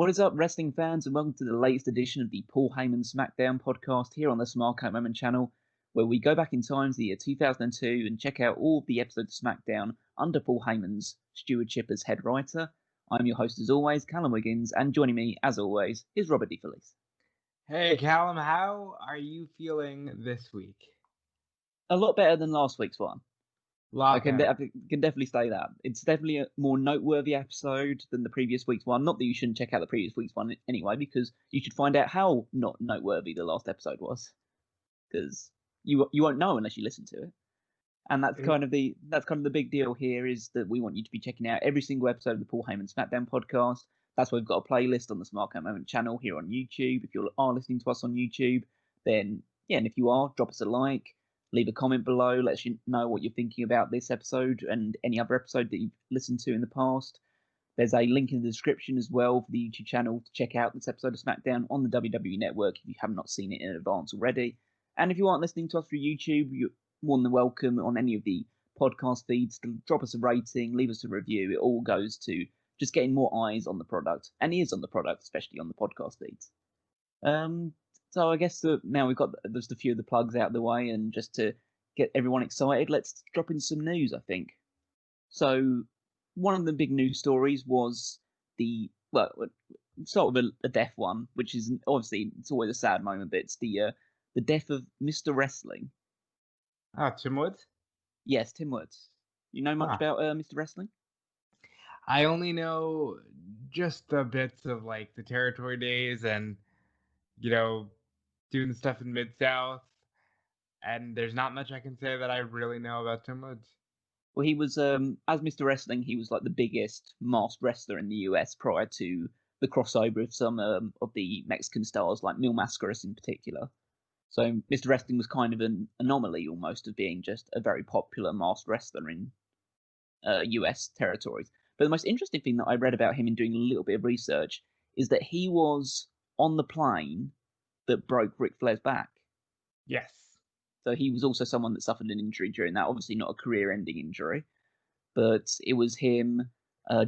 What is up, wrestling fans, and welcome to the latest edition of the Paul Heyman SmackDown podcast here on the Smark Out Moment channel, where we go back in time to the year 2002 and check out all of the episodes of SmackDown under Paul Heyman's stewardship as head writer. I'm your host, as always, Callum Wiggins, and joining me, as always, is Robert DeFelice. Hey, Callum, how are you feeling this week? A lot better than last week's one. I can better. definitely say that. It's definitely a more noteworthy episode than the previous week's one. Not that you shouldn't check out the previous week's one anyway, because you should find out how not noteworthy the last episode was. Because you won't know unless you listen to it. And that's kind of the big deal here, is that we want you to be checking out every single episode of the Paul Heyman SmackDown podcast. That's why we've got a playlist on the Smark Out Moment channel here on YouTube. If you are listening to us on YouTube, then yeah, and if you are, drop us a like. Leave a comment below, let us know what you're thinking about this episode and any other episode that you've listened to in the past. There's a link in the description as well for the YouTube channel to check out this episode of SmackDown on the WWE Network if you have not seen it in advance already. And if you aren't listening to us through YouTube, you're more than welcome on any of the podcast feeds to drop us a rating, leave us a review. It all goes to just getting more eyes on the product and ears on the product, especially on the podcast feeds. So I guess now we've got just a few of the plugs out of the way, and just to get everyone excited, let's drop in some news, I think. So one of the big news stories was sort of a death one, which is obviously, it's always a sad moment, but it's the death of Mr. Wrestling. Tim Woods? Yes, Tim Woods. You know much about Mr. Wrestling? I only know just the bits of like the territory days and, doing stuff in Mid-South. And there's not much I can say that I really know about Tim Woods. Well, he was, as Mr. Wrestling, he was like the biggest masked wrestler in the US prior to the crossover of some of the Mexican stars, like Mil Mascaras in particular. So Mr. Wrestling was kind of an anomaly almost of being just a very popular masked wrestler in US territories. But the most interesting thing that I read about him in doing a little bit of research is that he was on the plane that broke Ric Flair's back. Yes. So he was also someone that suffered an injury during that. Obviously not a career-ending injury, but it was him,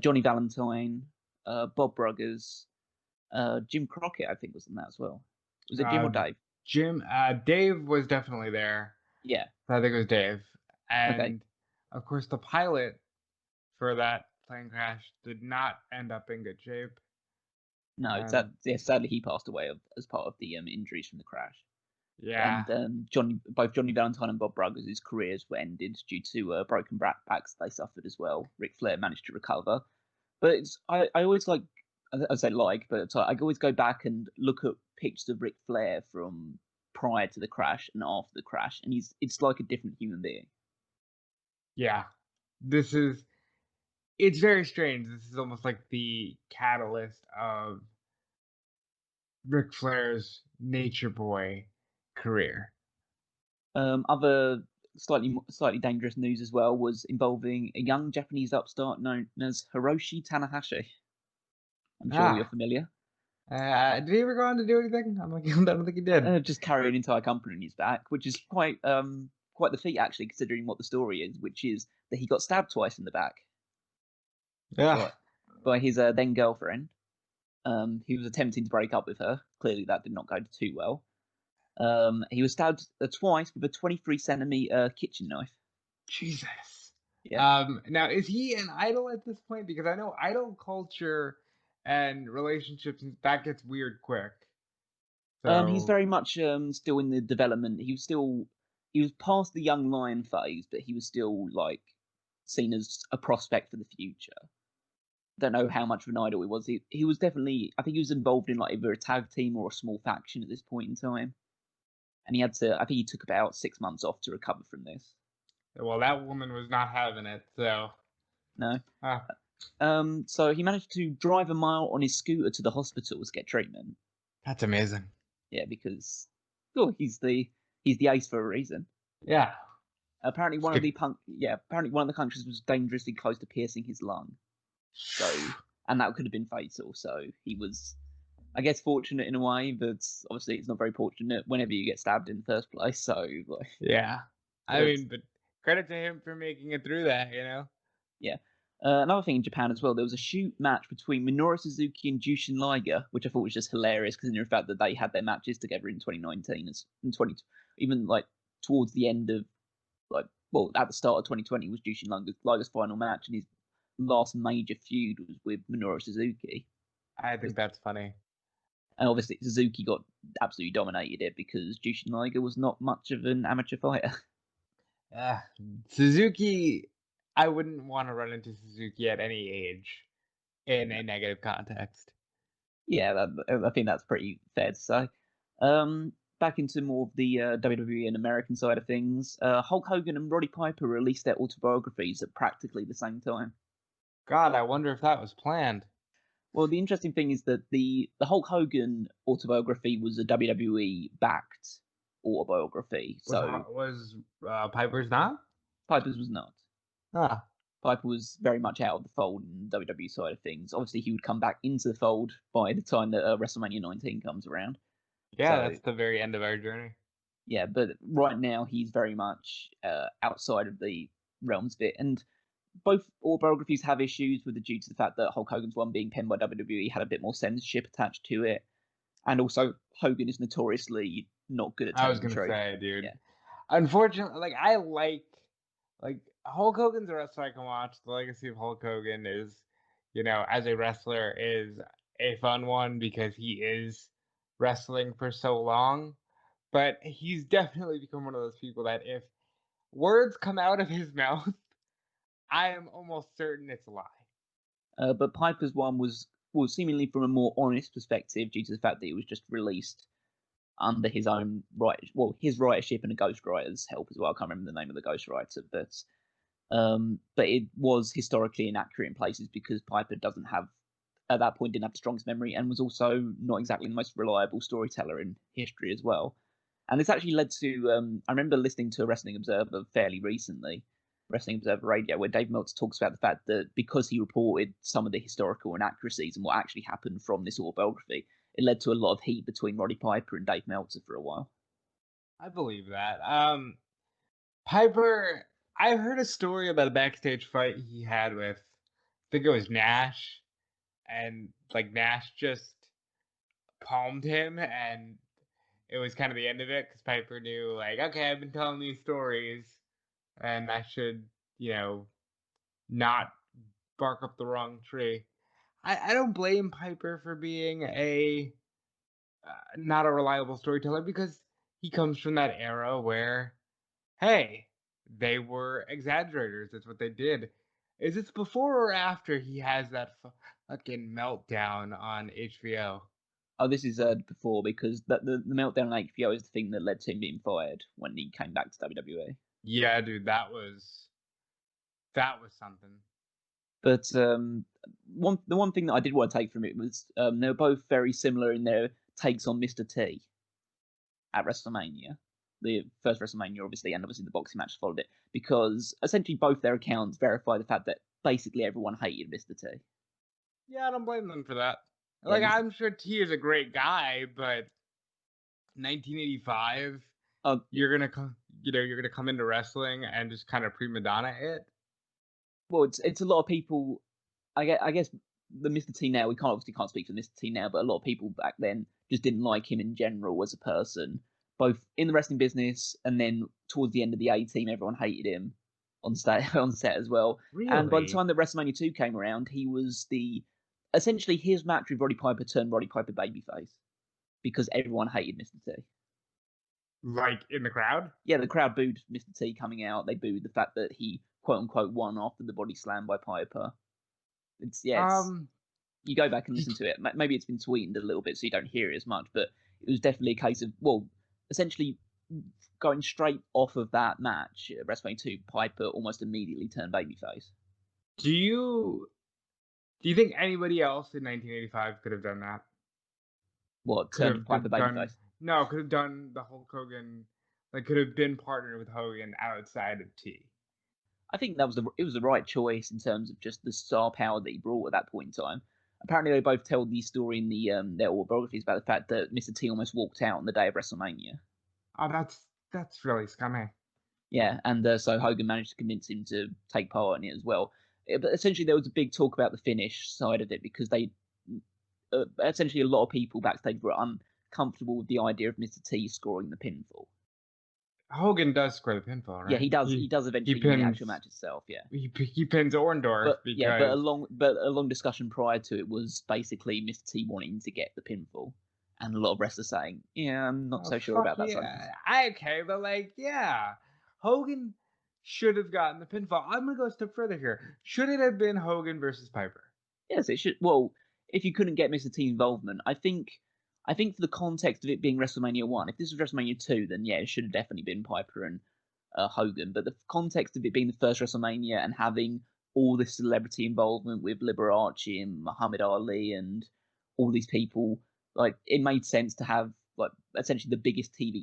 Johnny Valentine, Bob Bruggers, Jim Crockett, I think, was in that as well. Was it Jim or Dave? Dave was definitely there. Yeah. I think it was Dave. And, okay. Of course, the pilot for that plane crash did not end up in good shape. No, sadly he passed away as part of the injuries from the crash. Yeah. And both Johnny Valentine and Bob Bruggers' careers were ended due to broken backs they suffered as well. Ric Flair managed to recover. But I always I always go back and look at pictures of Ric Flair from prior to the crash and after the crash, and it's like a different human being. Yeah. It's very strange. This is almost like the catalyst of Ric Flair's Nature Boy career. Other slightly dangerous news as well was involving a young Japanese upstart known as Hiroshi Tanahashi. I'm sure you're familiar. Did he ever go on to do anything? I don't think he did. Just carry an entire company on his back, which is quite the feat, actually, considering what the story is, which is that he got stabbed twice in the back. Yeah. By his then girlfriend. He was attempting to break up with her. Clearly, that did not go too well. He was stabbed twice with a 23-centimeter kitchen knife. Jesus. Yeah. Now, is he an idol at this point? Because I know idol culture and relationships, that gets weird quick. So... he's very much still in the development. He was past the young lion phase, but he was still seen as a prospect for the future. Don't know how much of an idol he was. He was definitely, I think he was involved in either a tag team or a small faction at this point in time. And I think he took about 6 months off to recover from this. Well, that woman was not having it, so. No. So he managed to drive a mile on his scooter to the hospital to get treatment. That's amazing. Yeah, because he's the ace for a reason. Yeah. Apparently one of the countries was dangerously close to piercing his lung. So, and that could have been fatal. So he was, I guess, fortunate in a way, but obviously it's not very fortunate whenever you get stabbed in the first place. So, yeah, but credit to him for making it through that, Yeah. Another thing in Japan as well, there was a shoot match between Minoru Suzuki and Jushin Liga, which I thought was just hilarious because in the fact that they had their matches together in 2019, even like towards the end of at the start of 2020 was Jushin Liga's final match, and his last major feud was with Minoru Suzuki. I think that's funny. And obviously Suzuki got absolutely dominated it because Jushin Liga was not much of an amateur fighter. Suzuki, I wouldn't want to run into Suzuki at any age in a negative context. Yeah, I think that's pretty fair to say. Back into more of the WWE and American side of things, Hulk Hogan and Roddy Piper released their autobiographies at practically the same time. God, I wonder if that was planned. Well, the interesting thing is that the Hulk Hogan autobiography was a WWE-backed autobiography. Was Piper's not? Piper's was not. Ah. Piper was very much out of the fold in the WWE side of things. Obviously, he would come back into the fold by the time that WrestleMania 19 comes around. Yeah, that's the very end of our journey. Yeah, but right now he's very much outside of the realms of it. And both autobiographies have issues due to the fact that Hulk Hogan's one being penned by WWE had a bit more censorship attached to it. And also, Hogan is notoriously not good at telling the truth. I was going to say, dude. Yeah. Unfortunately, I like Hulk Hogan's a wrestler I can watch. The legacy of Hulk Hogan is, as a wrestler, is a fun one because he is wrestling for so long. But he's definitely become one of those people that if words come out of his mouth, I am almost certain it's a lie. But Piper's one was seemingly from a more honest perspective due to the fact that it was just released under his own his writership and a ghostwriter's help as well. I can't remember the name of the ghostwriter, but it was historically inaccurate in places because Piper didn't have the strongest memory and was also not exactly the most reliable storyteller in history as well. And this actually led to I remember listening to a Wrestling Observer fairly recently, Wrestling Observer Radio, where Dave Meltzer talks about the fact that because he reported some of the historical inaccuracies and what actually happened from this autobiography, it led to a lot of heat between Roddy Piper and Dave Meltzer for a while. I believe that. Piper, I heard a story about a backstage fight he had with, I think it was Nash, and Nash just palmed him, and it was kind of the end of it because Piper knew, okay, I've been telling these stories, and I should, not bark up the wrong tree. I don't blame Piper for being not a reliable storyteller because he comes from that era where, hey, they were exaggerators. That's what they did. Is this before or after he has that fucking meltdown on HBO? Oh, this is before because the meltdown on HBO is the thing that led to him being fired when he came back to WWE. Yeah, dude, that was something. But the one thing that I did want to take from it was they were both very similar in their takes on Mr. T at WrestleMania. The first WrestleMania, obviously, and obviously the boxing match followed it, because essentially both their accounts verify the fact that basically everyone hated Mr. T. Yeah, I don't blame them for that. I'm sure T is a great guy, but 1985, you're gonna come into wrestling and just kind of prima donna it. Well, it's a lot of people. I guess the Mr. T now, we can't speak for Mr. T now, but a lot of people back then just didn't like him in general as a person, both in the wrestling business and then towards the end of the A-Team, everyone hated him on set as well. Really? And by the time that WrestleMania 2 came around, he was essentially his match with Roddy Piper turned Roddy Piper babyface because everyone hated Mr. T. In the crowd? Yeah, the crowd booed Mr. T coming out. They booed the fact that he quote unquote won after the body slam by Piper. You go back and listen to it. Maybe it's been sweetened a little bit so you don't hear it as much, but it was definitely a case of, essentially going straight off of that match at WrestleMania 2, Piper almost immediately turned babyface. Do you think anybody else in 1985 could have done that? What, turned Piper babyface? No, could have done the Hulk Hogan, could have been partnered with Hogan outside of T. I think it was the right choice in terms of just the star power that he brought at that point in time. Apparently, they both tell the story in their autobiographies about the fact that Mr. T almost walked out on the day of WrestleMania. Oh, that's really scummy. Yeah, and so Hogan managed to convince him to take part in it as well. But essentially, there was a big talk about the finish side of it because essentially a lot of people backstage were uncomfortable with the idea of Mr. T scoring the pinfall. Hogan does score the pinfall, right? Yeah, he does. He does eventually in the actual match itself. Yeah, he pins Orndorff because but a long discussion prior to it was basically Mr. T wanting to get the pinfall, and a lot of wrestlers saying, "Yeah, I'm not so sure about that." Okay, but Hogan should have gotten the pinfall. I'm gonna go a step further here. Should it have been Hogan versus Piper? Yes, it should. Well, if you couldn't get Mr. T's involvement, I think for the context of it being WrestleMania 1, if this was WrestleMania 2, then yeah, it should have definitely been Piper and Hogan. But the context of it being the first WrestleMania and having all this celebrity involvement with Liberace and Muhammad Ali and all these people, like, it made sense to have, like, essentially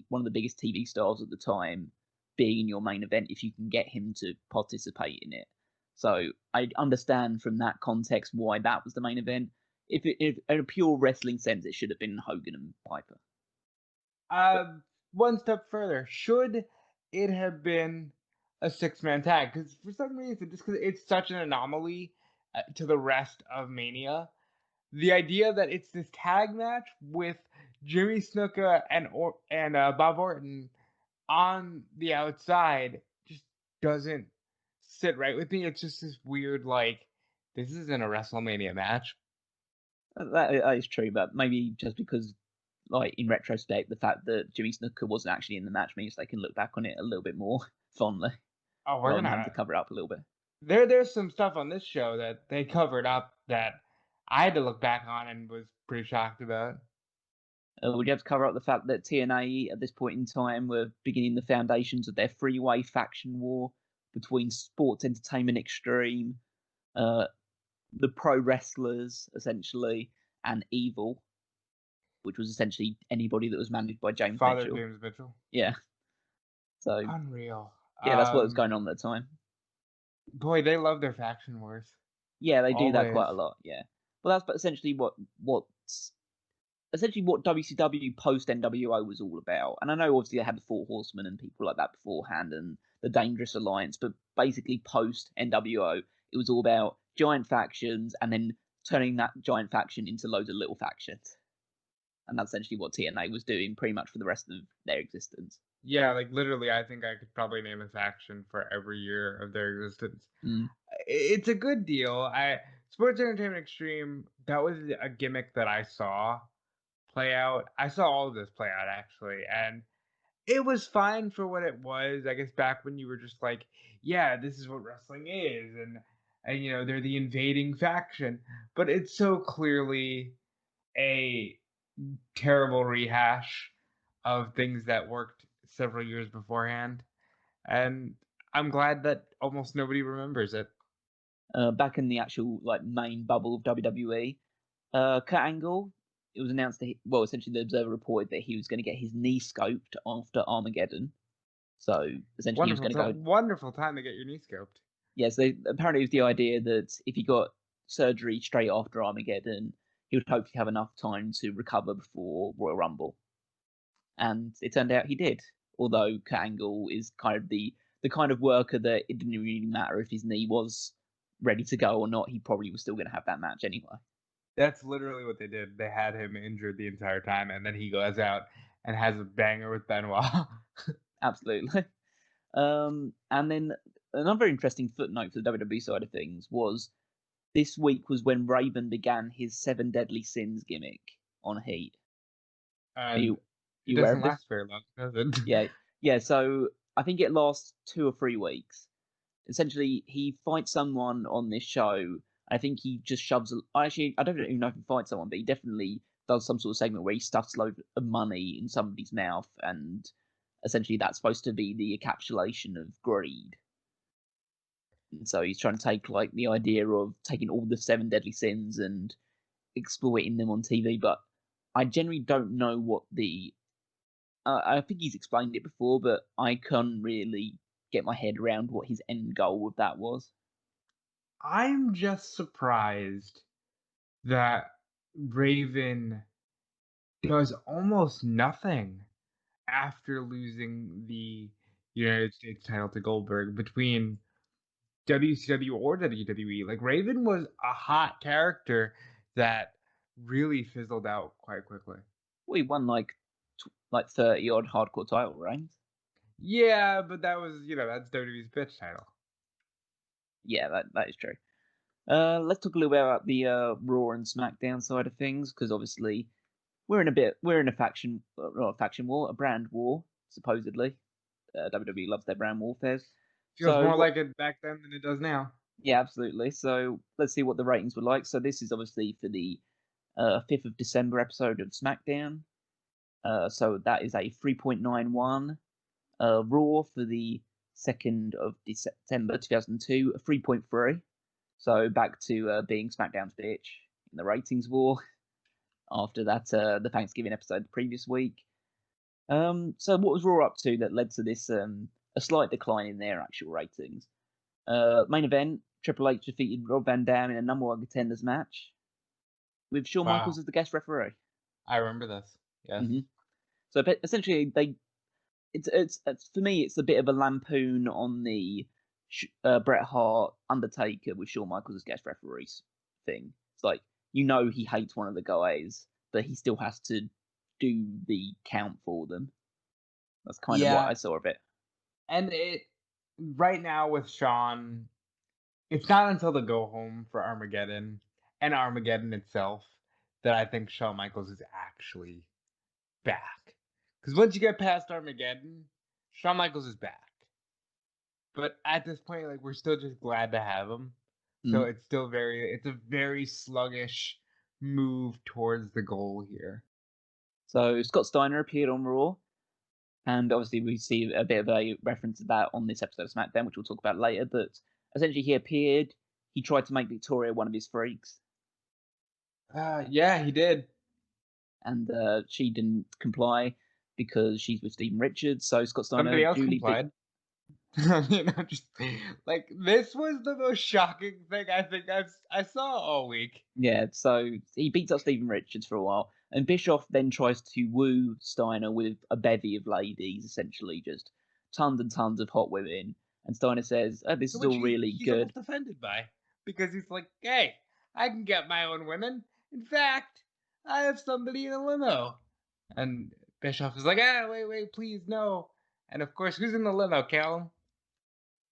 one of the biggest TV stars at the time being in your main event if you can get him to participate in it. So I understand from that context why that was the main event. If in a pure wrestling sense, it should have been Hogan and Piper. One step further, should it have been a 6-man tag? Because for some reason, just because it's such an anomaly to the rest of Mania, the idea that it's this tag match with Jimmy Snuka and Bob Orton on the outside just doesn't sit right with me. It's just this weird, this isn't a WrestleMania match. That is true, but maybe just because, like, in retrospect, the fact that Jimmy Snuka wasn't actually in the match means they can look back on it a little bit more fondly. Oh, we're gonna have to cover it up a little bit. There's some stuff on this show that they covered up that I had to look back on and was pretty shocked about. Would you have to cover up the fact that TNA at this point in time were beginning the foundations of their three-way faction war between Sports Entertainment Extreme, the pro wrestlers, essentially, and Evil, which was essentially anybody that was managed by James Mitchell. James Mitchell. Yeah. So unreal. Yeah, that's what was going on at the time. Boy, they love their faction wars. Yeah, they do that quite a lot. Yeah. Well, that's essentially what WCW post NWO was all about. And I know obviously they had the Four Horsemen and people like that beforehand and the Dangerous Alliance, but basically post NWO, it was all about giant factions and then turning that giant faction into loads of little factions. And that's essentially what TNA was doing pretty much for the rest of their existence. Yeah, literally, I think I could probably name a faction for every year of their existence. It's a good deal. Sports Entertainment Extreme, that was a gimmick that I saw play out. I saw all of this play out, actually, and it was fine for what it was. I guess back when you were just like, yeah, this is what wrestling is, and they're the invading faction. But it's so clearly a terrible rehash of things that worked several years beforehand, and I'm glad that almost nobody remembers it. Back in the actual main bubble of WWE, Kurt Angle, it was announced that essentially the Observer reported that he was going to get his knee scoped after Armageddon. So essentially, he was going to go. Wonderful time to get your knee scoped. Yes, apparently it was the idea that if he got surgery straight after Armageddon, he would hopefully have enough time to recover before Royal Rumble. And it turned out he did. Although Kurt Angle is kind of the kind of worker that it didn't really matter if his knee was ready to go or not, he probably was still going to have that match anyway. That's literally what they did. They had him injured the entire time, and then he goes out and has a banger with Benoit. Absolutely. And then another interesting footnote for the WWE side of things was this week was when Raven began his 7 Deadly Sins gimmick on Heat. And it doesn't last very long, does it? Yeah. So I think it lasts 2 or 3 weeks. Essentially, he fights someone on this show. I think he just shoves. Actually, I don't even know if he fights someone, but he definitely does some sort of segment where he stuffs loads of money in somebody's mouth, and essentially that's supposed to be the encapsulation of greed. And so he's trying to take the idea of taking all the 7 deadly sins and exploiting them on TV. But I generally don't know what the. I think he's explained it before, but I can't really get my head around what his end goal with that was. I'm just surprised that Raven does almost nothing after losing the United States title to Goldberg between WCW or WWE. Like Raven was a hot character that really fizzled out quite quickly. We won like 30 odd hardcore title reigns. Yeah, but that was, that's WWE's bitch title. Yeah, that is true. Let's talk a little bit about the Raw and SmackDown side of things, because obviously we're in a faction, not a faction war, a brand war, supposedly. WWE loves their brand warfare. Feels more like it back then than it does now. Yeah, absolutely. So let's see what the ratings were like. So this is obviously for the 5th of December episode of SmackDown. So that is a 3.91. Raw for the 2nd of December 2002, a 3.3. So back to being SmackDown's bitch in the ratings war after that the Thanksgiving episode the previous week. So what was Raw up to that led to this a slight decline in their actual ratings? Main event, Triple H defeated Rob Van Dam in a number 1 contenders match with Shawn Michaels as the guest referee. I remember this. Yes. Mm-hmm. So essentially, it's for me, it's a bit of a lampoon on the Bret Hart Undertaker with Shawn Michaels as guest referees thing. It's like, he hates one of the guys, but he still has to do the count for them. That's kind of what I saw of it. And right now with Shawn, it's not until the go home for Armageddon and Armageddon itself that I think Shawn Michaels is actually back. Because once you get past Armageddon, Shawn Michaels is back. But at this point, like, we're still just glad to have him. So it's still it's a very sluggish move towards the goal here. So Scott Steiner appeared on Raw, and obviously we see a bit of a reference to that on this episode of SmackDown, which we'll talk about later. But essentially, he appeared. He tried to make Victoria one of his freaks. Yeah, he did. And she didn't comply because she's with Steven Richards. So Scott Steiner, somebody else complied. Just like, this was the most shocking thing I think I saw all week. Yeah, so he beats up Steven Richards for a while, and Bischoff then tries to woo Steiner with a bevy of ladies, essentially just tons and tons of hot women. And Steiner says, "Oh, this is all really good." He's almost offended by, because he's like, "Hey, I can get my own women. In fact, I have somebody in a limo." And Bischoff is like, wait, please, no. And of course, who's in the limo, Callum?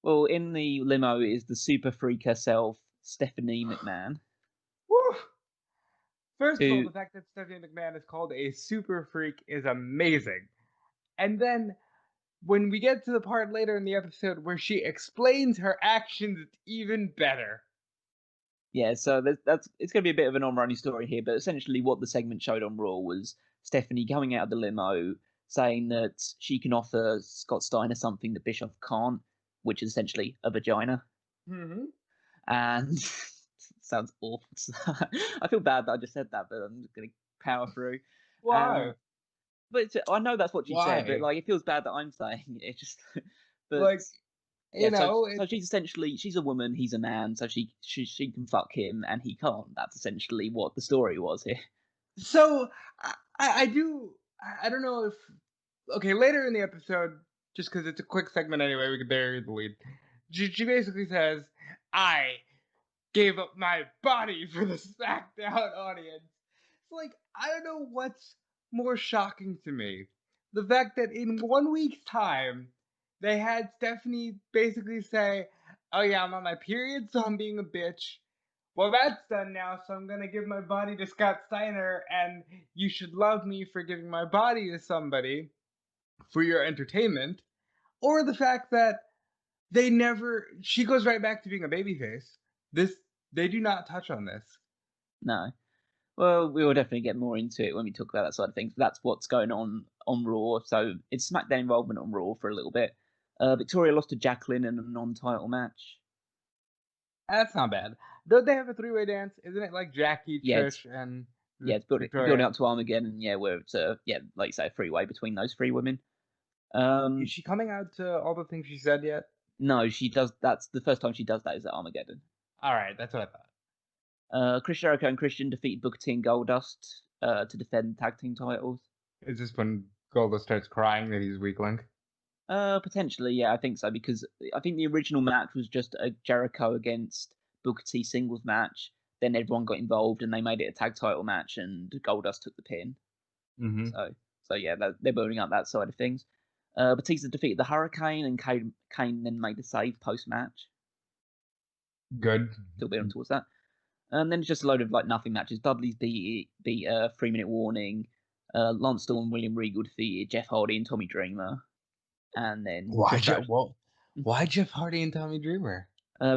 Well, in the limo is the super freak herself, Stephanie McMahon. Woo! First of all, the fact that Stephanie McMahon is called a super freak is amazing. And then when we get to the part later in the episode where she explains her actions, it's even better. Yeah, so it's going to be a bit of an on-running story here, but essentially what the segment showed on Raw was Stephanie going out of the limo, saying that she can offer Scott Steiner something that Bischoff can't, which is essentially a vagina. Mm-hmm. And sounds awful. I feel bad that I just said that, but I'm just going to power through. Why? But I know that's what she said, but like, it feels bad that I'm saying it. Just, but like, so she's essentially, she's a woman, he's a man, so she can fuck him and he can't. That's essentially what the story was here. So I don't know if, okay, later in the episode, just because it's a quick segment anyway, we could bury the lead. She basically says, "I gave up my body for the SmackDown audience." It's like, I don't know what's more shocking to me. The fact that in 1 week's time, they had Stephanie basically say, "Oh yeah, I'm on my period, so I'm being a bitch. Well, that's done now, so I'm going to give my body to Scott Steiner, and you should love me for giving my body to somebody for your entertainment." Or the fact that she goes right back to being a babyface. They do not touch on this. No. Well, we will definitely get more into it when we talk about that side of things. That's what's going on Raw. So it's SmackDown involvement on Raw for a little bit. Victoria lost to Jacqueline in a non-title match. That's not bad. Don't they have a 3-way dance? Isn't it like Jackie, Trish, and it's building up to Armageddon. Yeah, where it's like you say, a 3-way between those 3 women. Is she coming out to all the things she said yet? No, she does. That's the first time she does that is at Armageddon. All right, that's what I thought. Chris Jericho and Christian defeated Booker T and Goldust to defend tag team titles. Is this when Goldust starts crying that he's weak link? Potentially, yeah, I think so, because I think the original match was just a Jericho against Booker T singles match. Then everyone got involved and they made it a tag title match, and Goldust took the pin. Mm-hmm. So yeah, they're building up that side of things. Batista defeated the Hurricane, and Kane then made a save post match. Good. Still building towards that. And then it's just a load of like nothing matches. Dudley's beat 3-minute warning. Lance Storm and William Regal defeated Jeff Hardy and Tommy Dreamer. And then Why Jeff Hardy and Tommy Dreamer?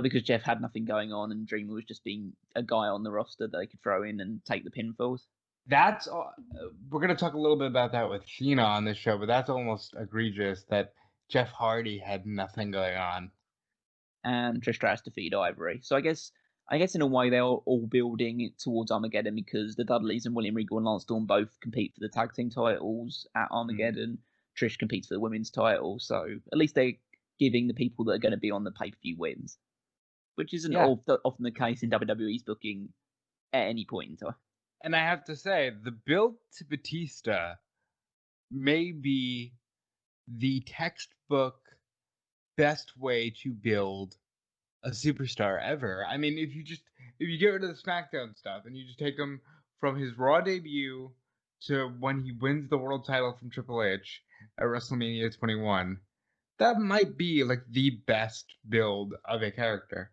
Because Jeff had nothing going on, and Dreamer was just being a guy on the roster that they could throw in and take the pinfalls. That's we're gonna talk a little bit about that with Cena on this show, but that's almost egregious that Jeff Hardy had nothing going on. And Trish Stratus defeated Ivory. So I guess in a way they're all building it towards Armageddon, because the Dudleys and William Regal and Lance Storm both compete for the tag team titles at Armageddon. Trish competes for the women's title, so at least they're giving the people that are going to be on the pay-per-view wins, which isn't often the case in WWE's booking at any point in time. And I have to say, the build to Batista may be the textbook best way to build a superstar ever. I mean, if you get rid of the SmackDown stuff and you just take him from his Raw debut to when he wins the world title from Triple H at WrestleMania 21, that might be like the best build of a character.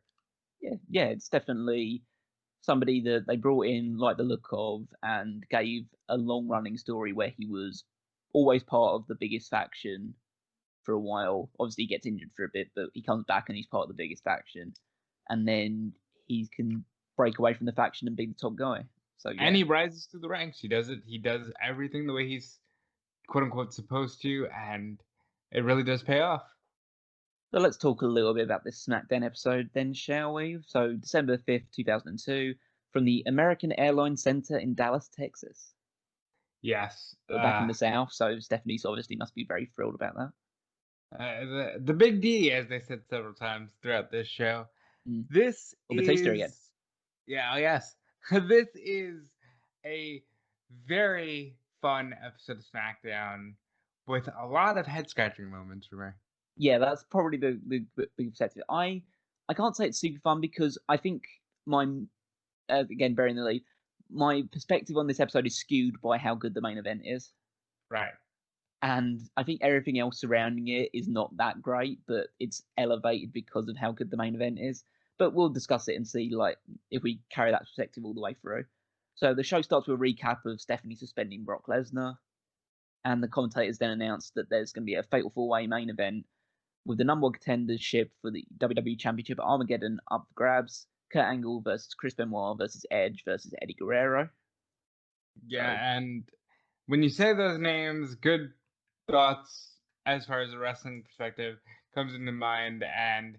Yeah, it's definitely somebody that they brought in, like the look of, and gave a long-running story where he was always part of the biggest faction for a while. Obviously, he gets injured for a bit, but he comes back and he's part of the biggest faction, and then he can break away from the faction and be the top guy. So yeah. And he rises through the ranks. He does everything the way he's quote unquote supposed to, and it really does pay off. So let's talk a little bit about this SmackDown episode then, shall we? So December 5th, 2002, from the American Airlines Center in Dallas, Texas. Yes. Back in the South, so Stephanie obviously must be very thrilled about that. The big D, as they said several times throughout this show. This Batista again. Yeah, yes. This is a very fun episode of SmackDown with a lot of head-scratching moments for me. Yeah, that's probably the big perspective. I can't say it's super fun, because I think again, bearing the lead, my perspective on this episode is skewed by how good the main event is. Right. And I think everything else surrounding it is not that great, but it's elevated because of how good the main event is. But we'll discuss it and see like if we carry that perspective all the way through. So the show starts with a recap of Stephanie suspending Brock Lesnar, and the commentators then announced that there's going to be a Fatal Four-Way main event with the number one contendership for the WWE Championship at Armageddon up for grabs. Kurt Angle versus Chris Benoit versus Edge versus Eddie Guerrero. Yeah, and when you say those names, good thoughts as far as a wrestling perspective comes into mind, and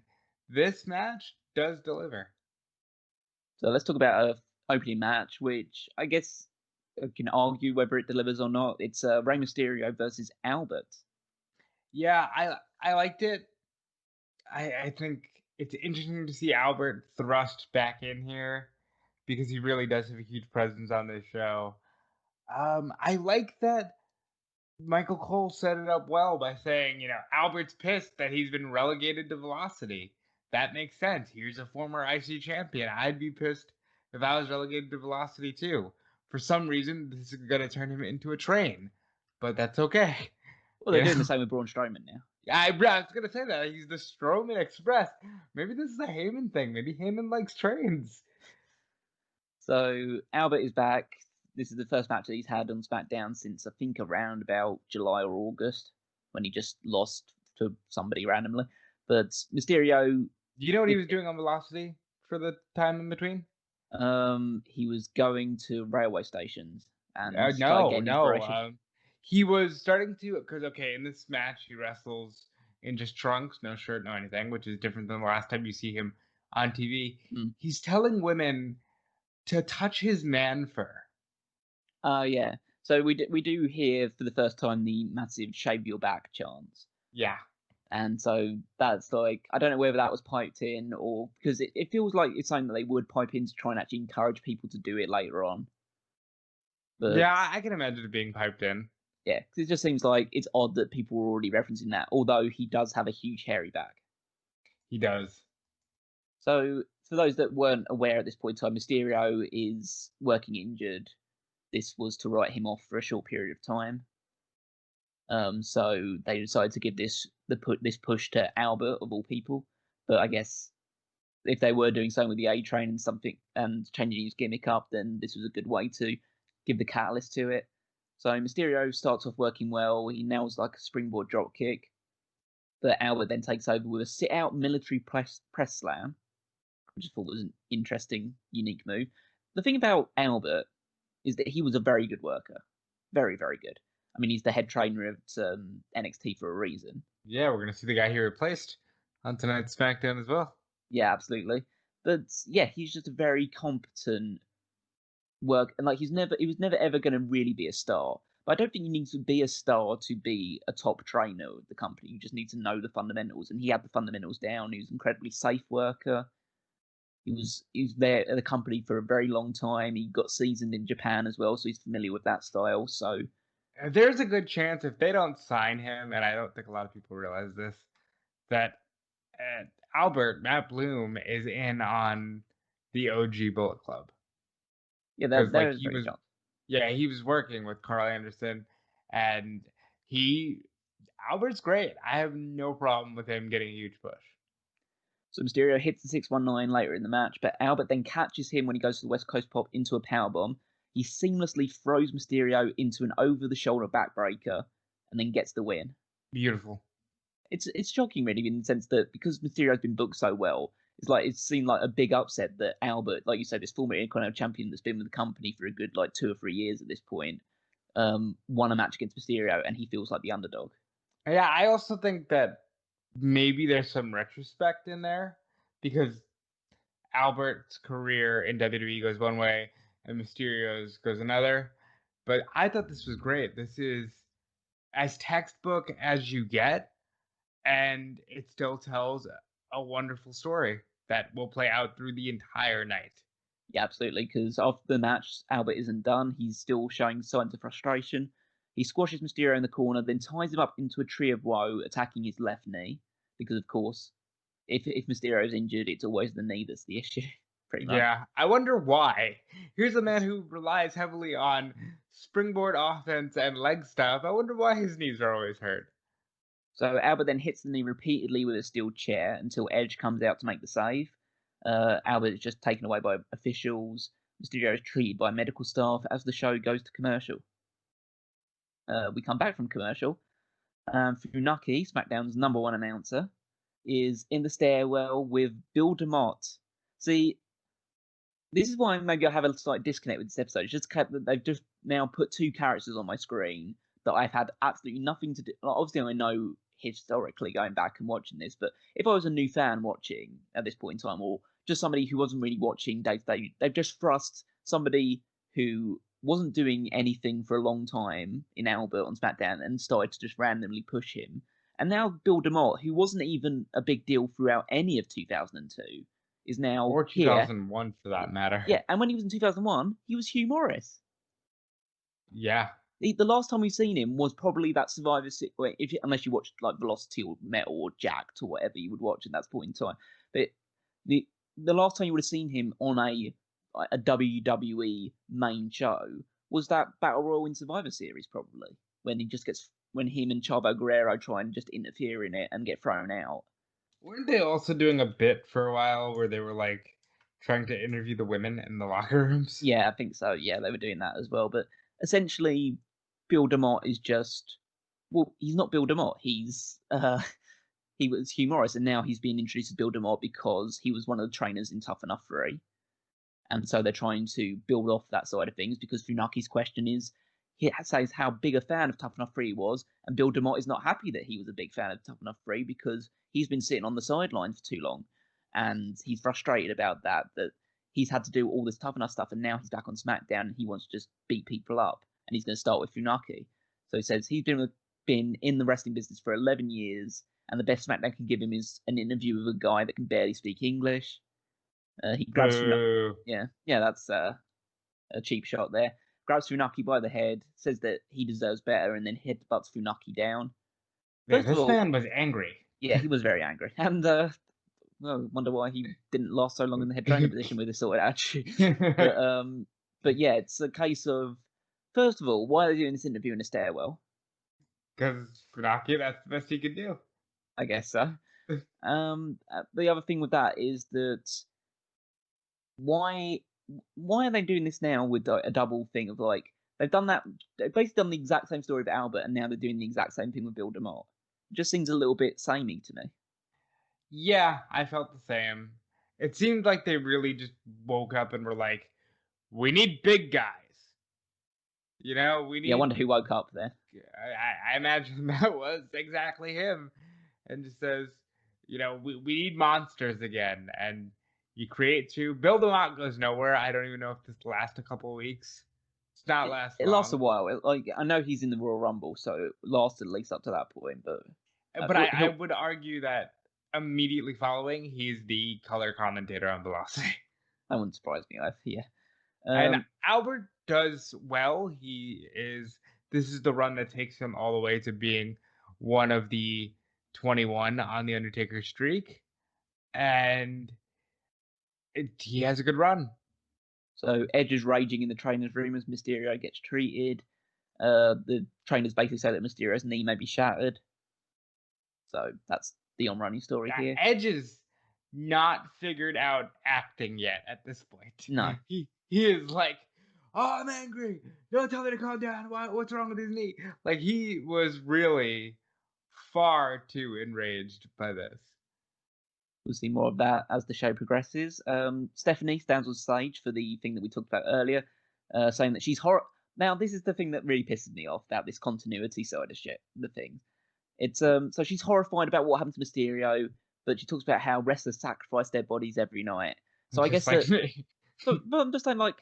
this match does deliver. So let's talk about an opening match, which I guess I can argue whether it delivers or not. It's Rey Mysterio versus Albert. Yeah, I liked it. I think it's interesting to see Albert thrust back in here because he really does have a huge presence on this show. I like that Michael Cole set it up well by saying, Albert's pissed that he's been relegated to Velocity. That makes sense. Here's a former IC champion. I'd be pissed if I was relegated to Velocity too. For some reason, this is going to turn him into a train, but that's okay. Well, they're doing the same with Braun Strowman now. I was going to say that. He's the Strowman Express. Maybe this is a Heyman thing. Maybe Heyman likes trains. So Albert is back. This is the first match that he's had on SmackDown since I think around about July or August, when he just lost to somebody randomly. But Mysterio... Do you know what he was doing on Velocity for the time in between? He was going to railway stations and he was starting to, because in this match he wrestles in just trunks, no shirt, no anything, which is different than the last time you see him on TV. He's telling women to touch his man fur. Yeah. So we do hear for the first time the massive "shave your back" chants. Yeah. And so that's like, I don't know whether that was piped in, or because it feels like it's something that they would pipe in to try and actually encourage people to do it later on. But, yeah, I can imagine it being piped in. Yeah, because it just seems like it's odd that people were already referencing that, although he does have a huge hairy back. He does. So, for those that weren't aware at this point in time, Mysterio is working injured. This was to write him off for a short period of time. So they decided to give this push to Albert of all people. But I guess if they were doing something with the A Train and something and changing his gimmick up, then this was a good way to give the catalyst to it. So Mysterio starts off working well. He nails like a springboard drop kick, but Albert then takes over with a sit-out military press slam, which I thought was an interesting, unique move. The thing about Albert is that he was a very good worker, very, very good. I mean, he's the head trainer of NXT for a reason. Yeah, we're gonna see the guy he replaced on tonight's SmackDown as well. Yeah, absolutely. But yeah, he's just a very competent work, and like he was never ever going to really be a star. But I don't think you need to be a star to be a top trainer of the company. You just need to know the fundamentals, and he had the fundamentals down. He was an incredibly safe worker. He was there at the company for a very long time. He got seasoned in Japan as well, so he's familiar with that style. So There's a good chance if they don't sign him, and I don't think a lot of people realize this, that Albert, Matt Bloom, is in on the OG Bullet Club. yeah, Because there like is very chance. yeah, he was working with Carl Anderson, and Albert's great. I have no problem with him getting a huge push. So Mysterio hits the 619 later in the match, but Albert then catches him when he goes to the West Coast Pop into a powerbomb. He seamlessly throws Mysterio into an over-the-shoulder backbreaker and then gets the win. Beautiful. It's shocking, really, in the sense that because Mysterio's been booked so well, it seemed like a big upset that Albert, like you said, this former Intercontinental champion that's been with the company for a good 2 or 3 years at this point, won a match against Mysterio, and he feels like the underdog. Yeah, I also think that maybe there's some retrospect in there because Albert's career in WWE goes one way and Mysterio's goes another. But I thought this was great. This is as textbook as you get, and it still tells a wonderful story that will play out through the entire night. Yeah, absolutely, because after the match, Albert isn't done. He's still showing signs of frustration. He squashes Mysterio in the corner, then ties him up into a tree of woe, attacking his left knee. Because, of course, if Mysterio's injured, it's always the knee that's the issue, pretty much. Yeah, I wonder why. Here's a man who relies heavily on springboard offense and leg stuff. I wonder why his knees are always hurt. So Albert then hits the knee repeatedly with a steel chair until Edge comes out to make the save. Albert is just taken away by officials. Mysterio is treated by medical staff as the show goes to commercial. We come back from commercial. Funaki, SmackDown's #1 announcer, is in the stairwell with Bill Demott. See, this is why maybe I have a slight disconnect with this episode. It's just that they've just now put 2 characters on my screen that I've had absolutely nothing to do. Obviously, I know historically going back and watching this, but if I was a new fan watching at this point in time, or just somebody who wasn't really watching day to day, they've just thrust somebody who wasn't doing anything for a long time in Albert on SmackDown and started to just randomly push him. And now Bill Demott, who wasn't even a big deal throughout any of 2002, is now or 2001 here. For that matter. Yeah, and when he was in 2001, he was Hugh Morris. Yeah. The last time we've seen him was probably that Survivor Series, unless you watched like Velocity or Metal or Jacked or whatever you would watch at that point in time. But the last time you would have seen him on a WWE main show was that Battle Royal in Survivor Series, probably when him and Chavo Guerrero try and just interfere in it and get thrown out. Weren't they also doing a bit for a while where they were like trying to interview the women in the locker rooms? Yeah, I think so. Yeah, they were doing that as well. But essentially, Bill Demott is just, well, he's not Bill Demott. He was Hugh Morris, and now he's being introduced as Bill Demott because he was one of the trainers in Tough Enough 3. And so they're trying to build off that side of things because Funaki's question is, he says how big a fan of Tough Enough 3 he was, and Bill Demott is not happy that he was a big fan of Tough Enough 3 because he's been sitting on the sidelines for too long. And he's frustrated about that he's had to do all this Tough Enough stuff, and now he's back on SmackDown and he wants to just beat people up. And he's going to start with Funaki. So he says he's been in the wrestling business for 11 years, and the best SmackDown can give him is an interview with a guy that can barely speak English. He grabs Funaki. Yeah, that's a cheap shot there. grabs Funaki by the head, says that he deserves better, and then headbutts Funaki down. Yeah, First of this all, man was angry. yeah, he was very angry, and well, wonder why he didn't last so long in the head trainer position with this sort of attitude. But yeah, it's a case of, first of all, why are they doing this interview in a stairwell? Because Funaki, that's the best he could do. I guess so. The other thing with that is that why are they doing this now with a double thing of like they've basically done the exact same story with Albert, and now they're doing the exact same thing with Bill Demott. It just seems a little bit samey to me. Yeah, I felt the same. It seemed like they really just woke up and were like, we need big guys. We Yeah, I need. wonder who woke up there. I imagine that was exactly him. And just says, we need monsters again. And you create two. Build them out goes nowhere. I don't even know if this lasts a couple of weeks. It's not last It long. lasts a while. I know he's in the Royal Rumble, so it lasts at least up to that point. But But I would argue that immediately following, he's the color commentator on Velocity. That wouldn't surprise me. Yeah. And Albert does well. This is the run that takes him all the way to being one of the 21 on the Undertaker streak. And he has a good run. So Edge is raging in the trainer's room as Mysterio gets treated. The trainers basically say that Mysterio's knee may be shattered. So that's the on-running story here. Edge is not figured out acting yet at this point. No. He is like, oh, I'm angry. Don't tell me to calm down. What's wrong with his knee? Like, he was really far too enraged by this. We'll see more of that as the show progresses. Stephanie stands on stage for the thing that we talked about earlier, saying that she's Now, this is the thing that really pisses me off about this continuity side of shit. The thing, it's so she's horrified about what happened to Mysterio, but she talks about how wrestlers sacrifice their bodies every night. So I guess like but I'm just saying, like,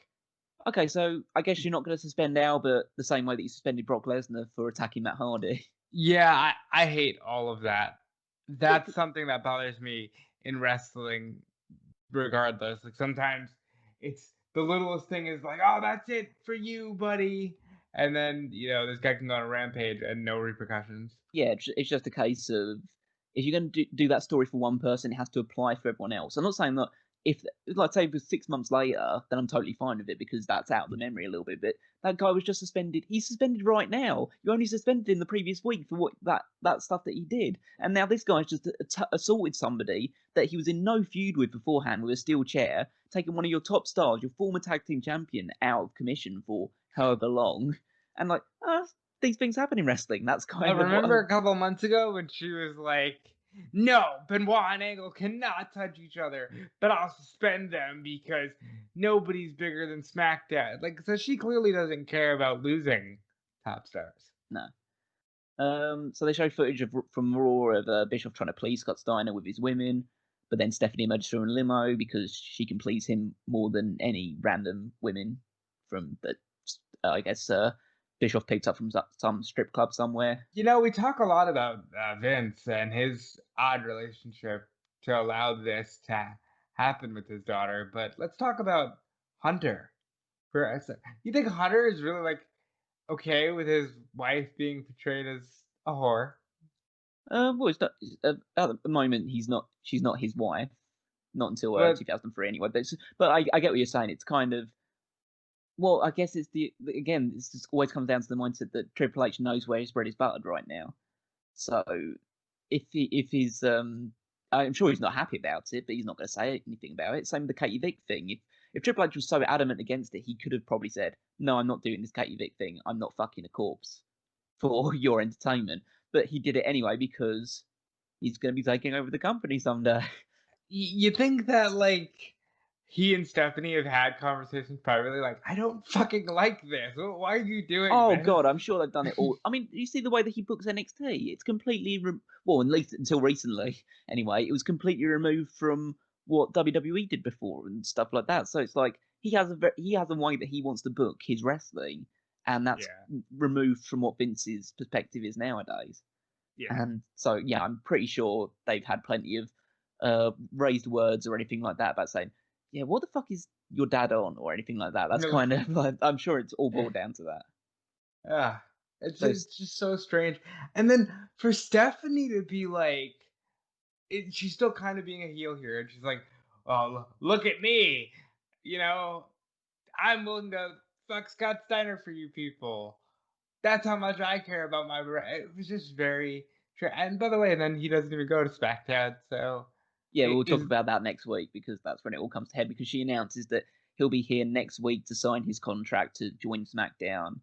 okay, so I guess you're not going to suspend Albert the same way that you suspended Brock Lesnar for attacking Matt Hardy. Yeah, I hate all of that. That's something that bothers me in wrestling regardless. Like, sometimes it's the littlest thing is like, oh, that's it for you, buddy. And then, this guy can go on a rampage and no repercussions. Yeah, it's just a case of if you're going to do that story for one person, it has to apply for everyone else. I'm not saying that if, like, say, it was 6 months later, then I'm totally fine with it because that's out of the memory a little bit. But that guy was just suspended. He's suspended right now. You only suspended him the previous week for what that stuff that he did, and now this guy's just assaulted somebody that he was in no feud with beforehand with a steel chair, taking one of your top stars, your former tag team champion, out of commission for however long, and like, these things happen in wrestling. That's kind of. I remember a couple months ago when she was like, no, Benoit and Angle cannot touch each other, but I'll suspend them because nobody's bigger than SmackDown. Like, so she clearly doesn't care about losing top stars. No. So they show footage from Raw of Bischoff trying to please Scott Steiner with his women, but then Stephanie emerges from a limo because she can please him more than any random women from the, I guess, Bischoff picked up from some strip club somewhere. We talk a lot about Vince and his odd relationship to allow this to happen with his daughter, but let's talk about Hunter for a second. You think Hunter is really, like, okay with his wife being portrayed as a whore? Well, it's not, at the moment she's not his wife, not until 2003 anyway. But I get what you're saying. It's kind of, well, I guess it's again, this just always comes down to the mindset that Triple H knows where his bread is buttered right now. So if he's, I'm sure he's not happy about it, but he's not going to say anything about it. Same with the Katie Vick thing. If Triple H was so adamant against it, he could have probably said, "No, I'm not doing this Katie Vick thing. I'm not fucking a corpse for your entertainment." But he did it anyway because he's going to be taking over the company someday. You think that, like, he and Stephanie have had conversations privately, like, I don't fucking like this. Why are you doing Oh, this? God, I'm sure they've done it all. I mean, you see the way that he books NXT? It's completely, well, at least until recently, anyway, it was completely removed from what WWE did before and stuff like that. So it's like, he has a way that he wants to book his wrestling, and that's removed from what Vince's perspective is nowadays. Yeah. And so, yeah, I'm pretty sure they've had plenty of raised words or anything like that about saying, yeah, what the fuck is your dad on or anything like that? That's kind of like, I'm sure it's all boiled down to that. Yeah, it's So just so strange. And then for Stephanie to be like, she's still kind of being a heel here, and she's like, "Oh, look at me, you know, I'm willing to fuck Scott Steiner for you people. That's how much I care about my." It was just very. And by the way, then he doesn't even go to SmackDown, so yeah, it we'll talk is. about that next week because that's when it all comes to head. Because she announces that he'll be here next week to sign his contract to join SmackDown.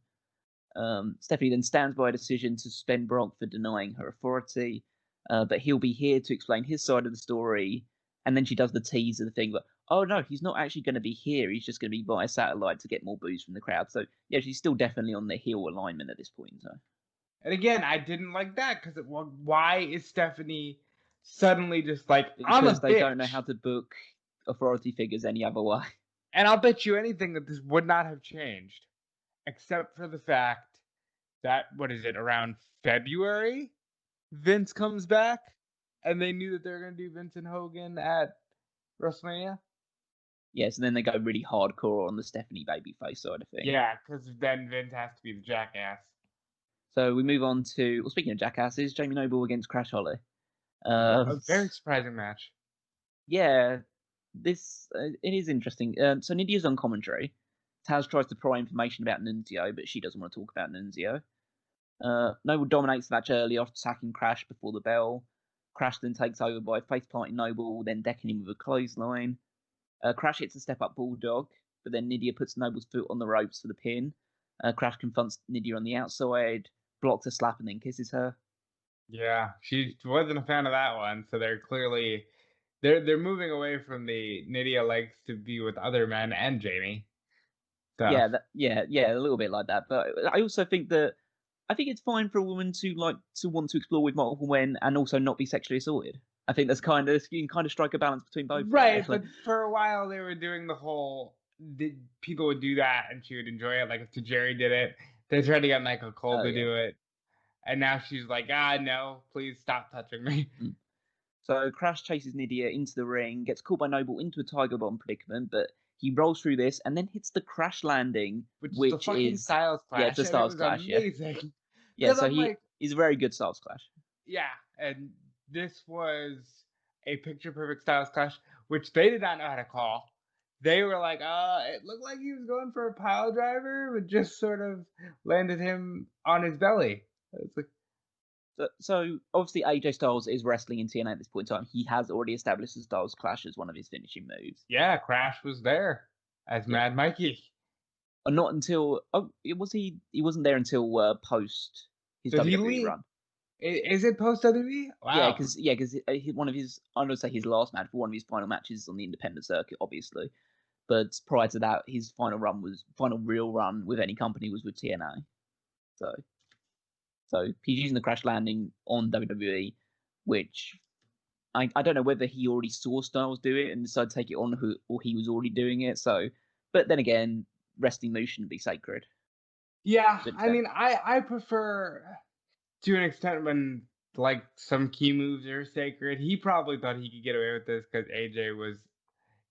Stephanie then stands by a decision to suspend Brock for denying her authority, but he'll be here to explain his side of the story. And then she does the tease of the thing, but oh no, he's not actually going to be here. He's just going to be via satellite to get more boos from the crowd. So yeah, she's still definitely on the heel alignment at this point. So. And again, I didn't like that because why is Stephanie suddenly just like, I'm a Because they don't know how bitch? to book authority figures any other way. And I'll bet you anything that this would not have changed, except for the fact that, what is it, around February, Vince comes back, and they knew that they were going to do Vince and Hogan at WrestleMania. Yes, and then they go really hardcore on the Stephanie babyface side of things. Yeah, because then Vince has to be the jackass. So we move on to, well, speaking of jackasses, Jamie Noble against Crash Holly. A very surprising match. Yeah, this it is interesting. So Nydia's on commentary. Taz tries to pry information about Nunzio, but she doesn't want to talk about Nunzio. Noble dominates the match early after attacking Crash before the bell. Crash then takes over by face planting Noble, then decking him with a clothesline. Crash hits a step-up bulldog, but then Nydia puts Noble's foot on the ropes for the pin. Crash confronts Nydia on the outside, blocks a slap, and then kisses her. Yeah, she wasn't a fan of that one, so they're clearly they're moving away from the Nydia likes to be with other men and Jamie. So. Yeah, a little bit like that. But I also think that I think it's fine for a woman to want to explore with multiple men and also not be sexually assaulted. I think that's you can kind of strike a balance between both. Right, There. but for a while they were doing the whole people would do that and she would enjoy it. Like if Tajiri did it, they tried to get Michael Cole to do it, and now she's like, no, please stop touching me. So Crash chases Nydia into the ring, gets caught by Noble into a Tiger Bomb predicament, but he rolls through this and then hits the Crash Landing, Which is the fucking is Styles Clash. yeah, it's a Styles and it was Clash. amazing. Yeah, so I'm like, he's a very good Styles Clash. yeah, and this was a picture perfect Styles Clash, which they did not know how to call. They were like, it looked like he was going for a pile driver, but just sort of landed him on his belly. It's like, So obviously AJ Styles is wrestling in TNA at this point in time. He has already established the Styles Clash as one of his finishing moves. yeah, Crash was there as Mad Mikey. Not until he wasn't there until post his Did he WWE leave? run. Is it post WWE? Wow. Yeah, because one of his, I don't say his last match, but one of his final matches on the independent circuit, obviously. But prior to that, his final real run with any company was with TNA. So he's using the Crash Landing on WWE, which I don't know whether he already saw Styles do it and decided to take it on, or he was already doing it. So, but then again, wrestling moves shouldn't be sacred. Yeah, I mean, I prefer to an extent when like some key moves are sacred. He probably thought he could get away with this because AJ was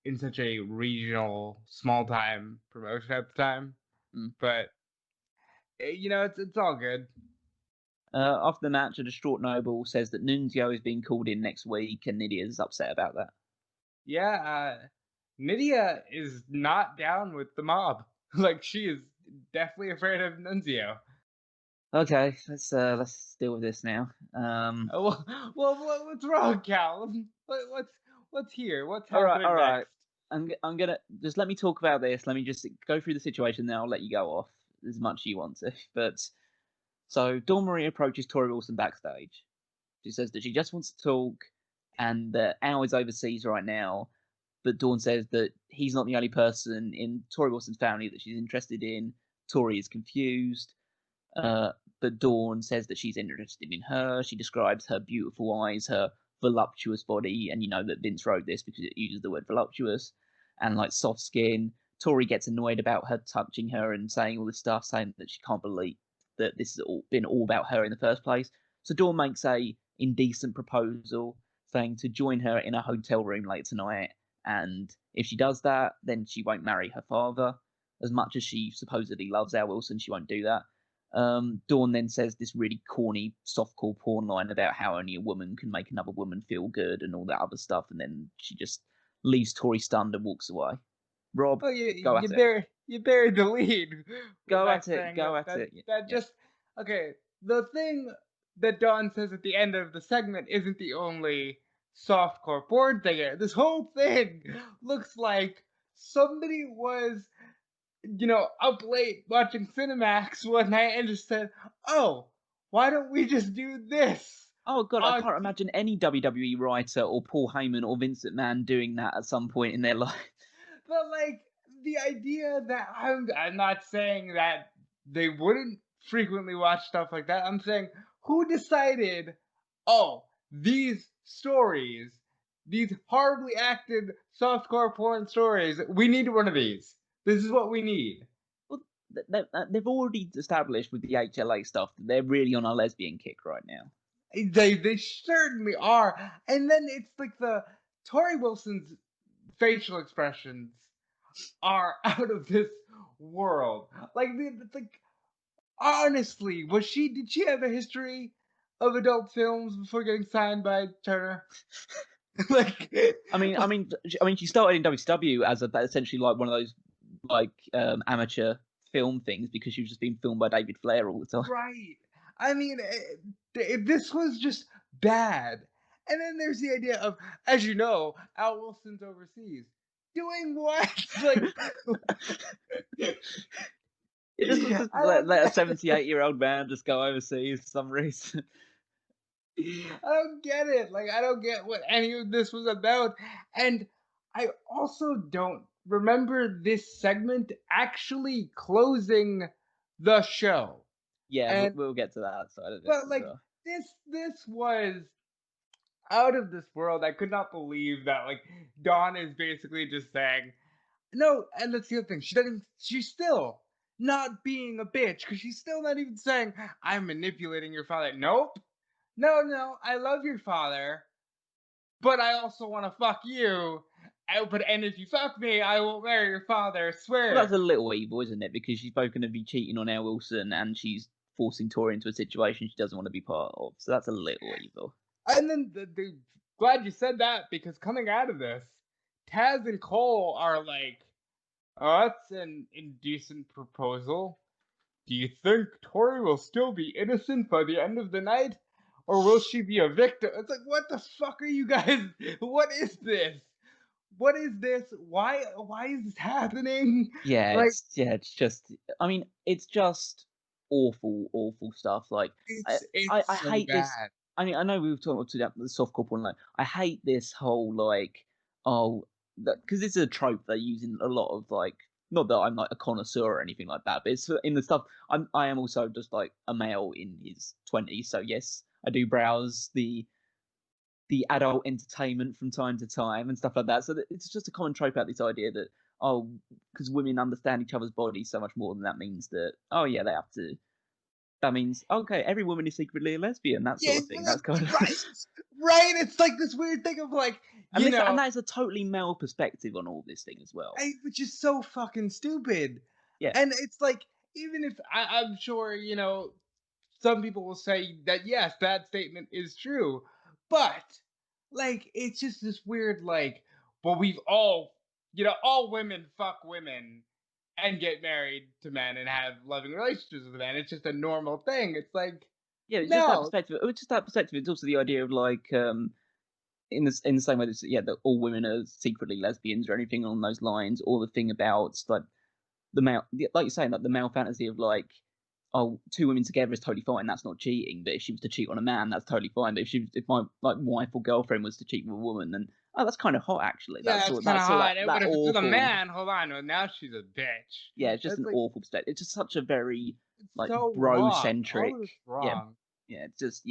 in such a regional, small time promotion at the time. But it's all good. After the match, a distraught Noble says that Nunzio is being called in next week, and Nydia is upset about that. Yeah, Nydia is not down with the mob. Like she is definitely afraid of Nunzio. Okay, let's deal with this now. Well, what's wrong, Callum? What's here? What's happening all right. next? I'm gonna just let me talk about this. Let me just go through the situation. Then I'll let you go off as much as you want to. But so Dawn Marie approaches Torrie Wilson backstage. She says that she just wants to talk, and that Al is overseas right now. But Dawn says that he's not the only person in Torrie Wilson's family that she's interested in. Torrie is confused. But Dawn says that she's interested in her. She describes her beautiful eyes, her voluptuous body, and you know that Vince wrote this because it uses the word voluptuous, and like soft skin. Torrie gets annoyed about her touching her and saying all this stuff, saying that she can't believe that this has been all about her in the first place. So Dawn makes a indecent proposal, saying to join her in a hotel room late tonight And if she does that, then she won't marry her father. As much as she supposedly loves Al Wilson, she won't do that. Dawn then says this really corny softcore porn line about how only a woman can make another woman feel good and all that other stuff, and then she just leaves Torrie stunned and walks away. Rob, Oh, go at it. you buried the lead. Go by at it. saying Go at that, it. That just okay. The thing that Dawn says at the end of the segment isn't the only softcore porn thing here. This whole thing looks like somebody was, up late watching Cinemax one night and just said, "Oh, why don't we just do this?" Oh god, I can't imagine any WWE writer or Paul Heyman or Vince McMahon doing that at some point in their life. But like the idea that I'm not saying that they wouldn't frequently watch stuff like that. I'm saying who decided, oh, these stories, these horribly acted softcore porn stories, we need one of these. This is what we need. Well, they've already established with the HLA stuff that they're really on a lesbian kick right now. They certainly are. And then it's like the Torrie Wilson's facial expressions are out of this world. Like honestly, did she have a history of adult films before getting signed by Turner? I mean, she started in WCW as essentially like one of those amateur film things because she was just being filmed by David Flair all the time. Right. I mean, this was just bad. And then there's the idea of, as you know, Al Wilson's overseas. Doing what? Just let a 78-year-old man just go overseas for some reason. I don't get it. I don't get what any of this was about. And I also don't remember this segment actually closing the show. Yeah, we'll get to that side of it. But this was out of this world. I could not believe that Dawn is basically just saying no, and that's the other thing. She's still not being a bitch because she's still not even saying I'm manipulating your father. Nope. No, I love your father, but I also want to fuck you. And if you fuck me, I won't marry your father. I swear. Well, that's a little evil, isn't it? Because she's both going to be cheating on Al Wilson and she's forcing Torrie into a situation she doesn't want to be part of. So that's a little evil. And then glad you said that because coming out of this, Taz and Cole are like, oh, that's an indecent proposal. Do you think Torrie will still be innocent by the end of the night? Or will she be a victim? It's like, what the fuck are you guys? What is this? What is this? Why is this happening? Yeah, it's just. I mean, it's just awful stuff. I so hate bad. this. I mean, I know we were talking about the softcore porn. I hate this whole because it's a trope they use in a lot of Not that I'm a connoisseur or anything like that, but it's in the stuff. I am also just a male in his 20s, so yes, I do browse the adult entertainment from time to time and stuff like that. So it's just a common trope out this idea that because women understand each other's bodies so much more than that means that they have to. That means okay, every woman is secretly a lesbian. That sort of thing. That's kind of right. It's like this weird thing of and that is a totally male perspective on all this thing as well, which is so fucking stupid. Yeah, and it's even if I'm sure some people will say that yes, that statement is true, but it's just this weird well, we've all women fuck women and get married to men and have loving relationships with men. It's just a normal thing. It's just that perspective. It's just that perspective. It's also the idea of in the same way that all women are secretly lesbians or anything along those lines, or the thing about the male, like you're saying, the male fantasy of two women together is totally fine. That's not cheating. But if she was to cheat on a man, that's totally fine. But if my wife or girlfriend was to cheat with a woman, then that's kind of hot actually. Yeah, that's kind of hot. But if it's with a man, hold on, well, now she's a bitch. Yeah, it's just an awful perspective. It's just such a very so bro-centric. Wrong. Yeah, it's just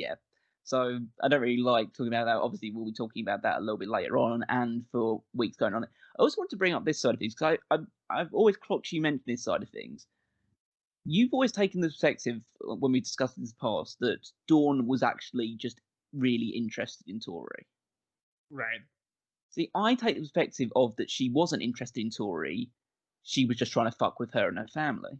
So I don't really like talking about that. Obviously, we'll be talking about that a little bit later on, and for weeks going on. I also want to bring up this side of things because I've always clocked you mention this side of things. You've always taken the perspective when we discussed in the past that Dawn was actually just really interested in Torrie. Right. See, I take the perspective of that she wasn't interested in Torrie. She was just trying to fuck with her and her family.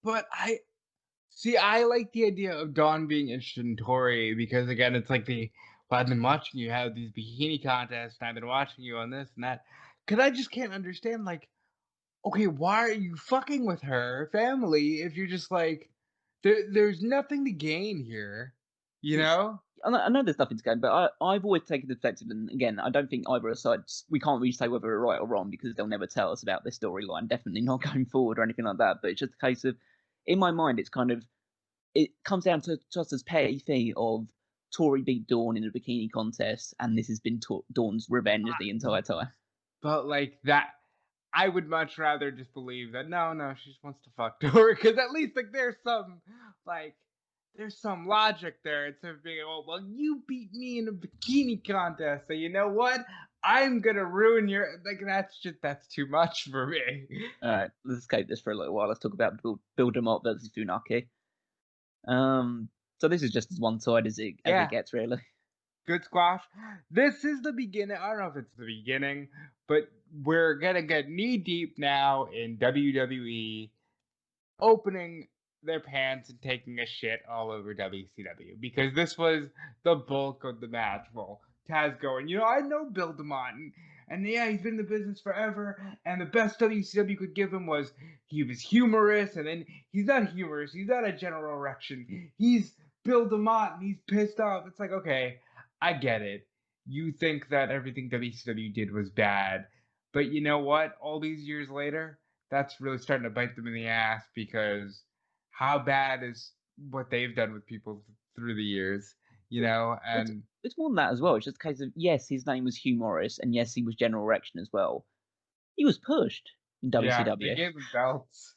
But I like the idea of Dawn being interested in Tori because again, it's like well, I've been watching you have these bikini contests, and I've been watching you on this and that. Cause I just can't understand, like, okay, why are you fucking with her family if you're just like, there's nothing to gain here, you See, know? I know there's nothing to gain, but I've always taken the perspective, and again, I don't think either side, we can't really say whether we're right or wrong because they'll never tell us about this storyline, definitely not going forward or anything like that, but it's just a case of, in my mind, it's kind of, it comes down to just as petty thing of Tori beat Dawn in a bikini contest, and this has been Dawn's revenge the entire time. But like that, I would much rather just believe that no, she just wants to fuck Tori because at least like like there's some logic there instead of being, oh well, you beat me in a bikini contest, so you know what? I'm gonna ruin your like that's too much for me. Alright, let's escape this for a little while. Let's talk about Bill Demott versus Funaki. So this is just as one-sided as it gets, really. Good squash. This is the beginning. I don't know if it's the beginning, but we're gonna get knee deep now in WWE opening their pants and taking a shit all over WCW because this was the bulk of the match. Well, Taz going, I know Bill Demott, and yeah, he's been in the business forever, and the best WCW could give him was he was humorous, and then he's not humorous, he's not a general erection, he's Bill Demott, and he's pissed off. It's like, okay, I get it. You think that everything WCW did was bad, but you know what? All these years later, that's really starting to bite them in the ass because how bad is what they've done with people through the years, and it's more than that as well. It's just a case of, yes, his name was Hugh Morris, and yes, he was General Erection as well. He was pushed in yeah, WCW. they gave him belts.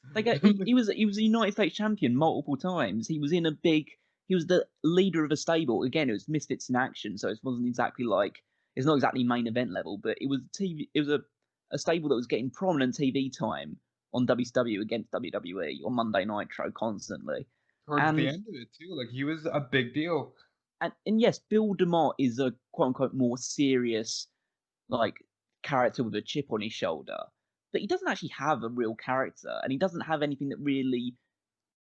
He was a United States champion multiple times. He was the leader of a stable. Again, it was Misfits in action, so it wasn't exactly like, it's not exactly main event level, but it was TV. It was a stable that was getting prominent TV time on WCW against WWE on Monday Nitro constantly. Towards the end of it too, like he was a big deal. And yes, Bill Demott is a quote unquote more serious like character with a chip on his shoulder, but he doesn't actually have a real character, and he doesn't have anything that really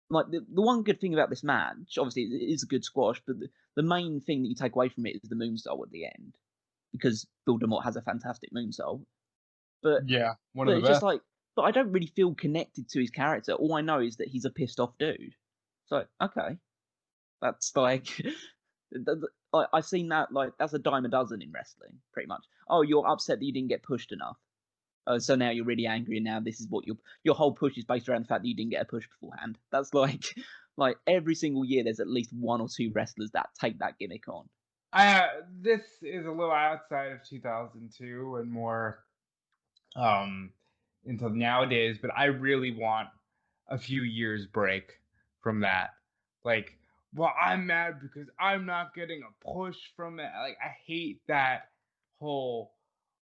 like the one good thing about this match. Obviously, it is a good squash, but the main thing that you take away from it is the moonsault at the end, because Bill Demott has a fantastic moonsault. But yeah, one but of the it's best. just like, but I don't really feel connected to his character. All I know is that he's a pissed off dude. So okay, that's like I've seen that, like, that's a dime a dozen in wrestling, pretty much. Oh, you're upset that you didn't get pushed enough. So now you're really angry, and now this is what your whole push is based around the fact that you didn't get a push beforehand. That's like like every single year there's at least one or two wrestlers that take that gimmick on. This is a little outside of 2002 and more into nowadays, but I really want a few years break from that. Like, well, I'm mad because I'm not getting a push from it. Like, I hate that whole,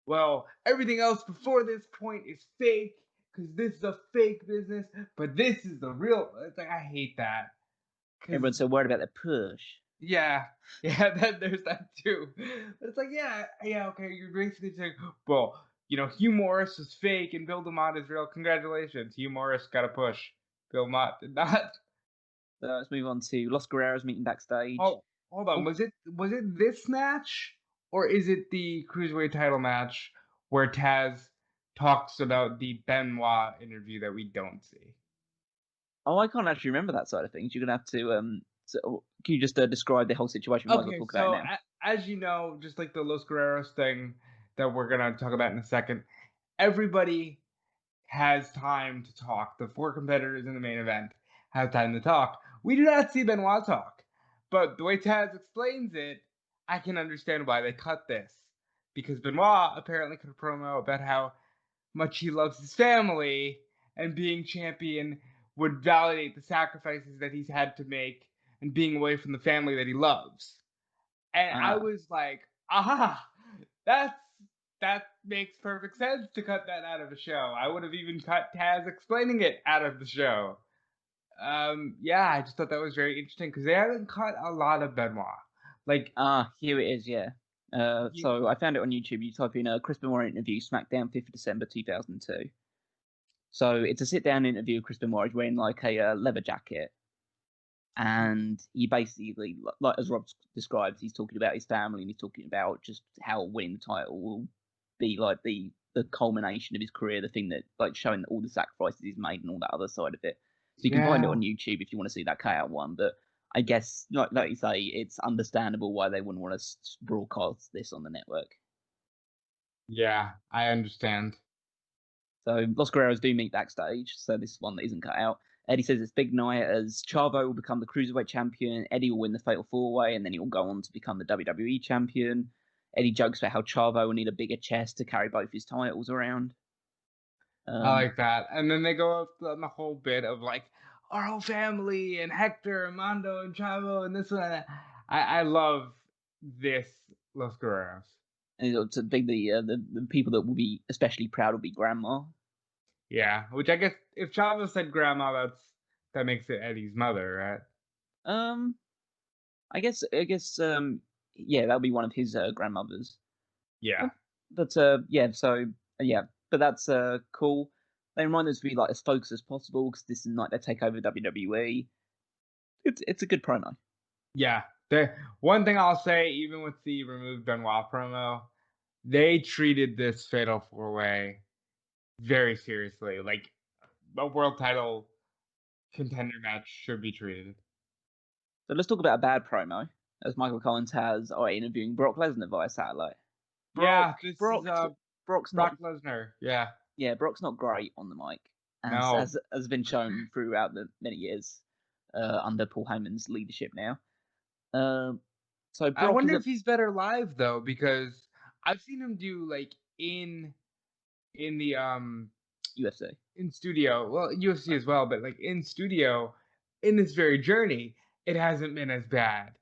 well, everything else before this point is fake because this is a fake business, but this is the real. It's like, I hate that. Everyone's so worried about the push. Yeah, there's that too. But it's like, yeah, okay. You're basically saying, well, Hugh Morris is fake and Bill Demott is real. Congratulations, Hugh Morris got a push. Bill Demott did not. So let's move on to Los Guerreros meeting backstage. Oh, hold on. Oh, Was it this match or is it the cruiserweight title match where Taz talks about the Benoit interview that we don't see? oh, I can't actually remember that side of things. You're gonna have to So, can you just describe the whole situation? We might as well Okay, talk about so it now. as you know, just like the Los Guerreros thing that we're gonna talk about in a second, everybody has time to talk. The four competitors in the main event have time to talk. We do not see Benoit talk, but the way Taz explains it, I can understand why they cut this. Because Benoit apparently cut a promo about how much he loves his family, and being champion would validate the sacrifices that he's had to make and being away from the family that he loves. And I Ah, was like, aha, that makes perfect sense to cut that out of the show. I would have even cut Taz explaining it out of the show. Yeah, I just thought that was very interesting because they haven't cut a lot of Benoit. Like, here it is. Yeah, So I found it on YouTube. You type in a Chris Benoit interview, SmackDown, 5th of December 2002. So it's a sit-down interview of Chris Benoit. He's wearing like a leather jacket, and he basically, like as Rob describes, he's talking about his family and he's talking about just how winning the title will be like the culmination of his career, the thing that like showing all the sacrifices he's made and all that other side of it. So you can find it on YouTube if you want to see that cutout one. But I guess, like you say, it's understandable why they wouldn't want to broadcast this on the network. Yeah, I understand. So Los Guerreros do meet backstage. So this is one that isn't cut out. Eddie says it's big night as Chavo will become the Cruiserweight champion. Eddie will win the Fatal Four-Way, and then he will go on to become the WWE champion. Eddie jokes about how Chavo will need a bigger chest to carry both his titles around. I like that. And then they go up on the whole bit of like our whole family and Hector and Mondo and Chavo and this one. I love this Los Guerreros. And it's a big the people that will be especially proud will be Grandma. Yeah, which I guess if Chavo said Grandma, that makes it Eddie's mother, right? I guess yeah, that'll be one of his grandmothers. Yeah. But yeah, so yeah, but that's cool. They remind us to be like as focused as possible because this is the night they take over WWE. It's a good promo. Yeah. The one thing I'll say, even with the removed Benoit promo, they treated this Fatal Four-Way very seriously. Like a world title contender match should be treated. So let's talk about a bad promo, as Michael Collins has interviewing Brock Lesnar via satellite. Brock Lesnar. Yeah. Yeah, Brock's not great on the mic, as has been shown throughout the many years under Paul Heyman's leadership now. So Brock I wonder if he's better live though, because I've seen him do like in the UFC, in studio, well UFC as well, but like in studio, in this very journey, it hasn't been as bad.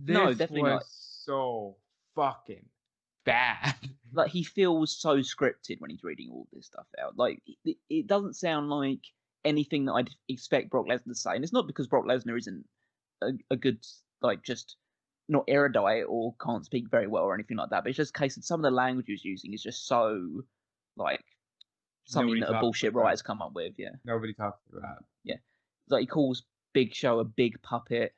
No, definitely was so fucking bad. Like he feels so scripted when he's reading all this stuff out. Like it doesn't sound like anything that I'd expect Brock Lesnar to say, and it's not because Brock Lesnar isn't a good, like, just not erudite or can't speak very well or anything like that. But it's just a case that some of the language he's using is just so like something that a bullshit writer's come up with. Yeah, nobody talks about that. Yeah, like he calls Big Show a big puppet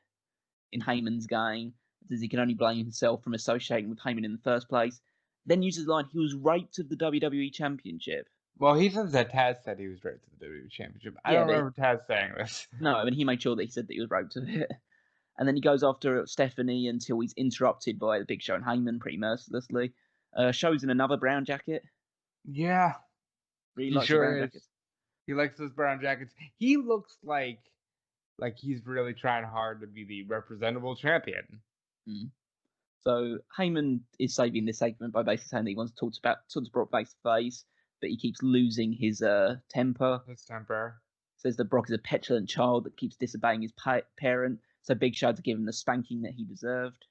in Heyman's game. Says he can only blame himself from associating with Heyman in the first place. Then uses the line, he was raped of the WWE Championship. Well, he says that Taz said he was raped of the WWE Championship. I don't remember Taz saying this. No, I mean, he made sure that he said that he was raped of it. And then he goes after Stephanie until he's interrupted by the Big Show and Heyman pretty mercilessly. Show's in another brown jacket. Yeah. Really likes brown jackets. He likes those brown jackets. He looks like he's really trying hard to be the representable champion. Mm. So Heyman is saving this segment by basically saying that he wants to talk to Brock face to face, but he keeps losing his temper. His temper. Says that Brock is a petulant child that keeps disobeying his parent, so Big Show had to give him the spanking that he deserved.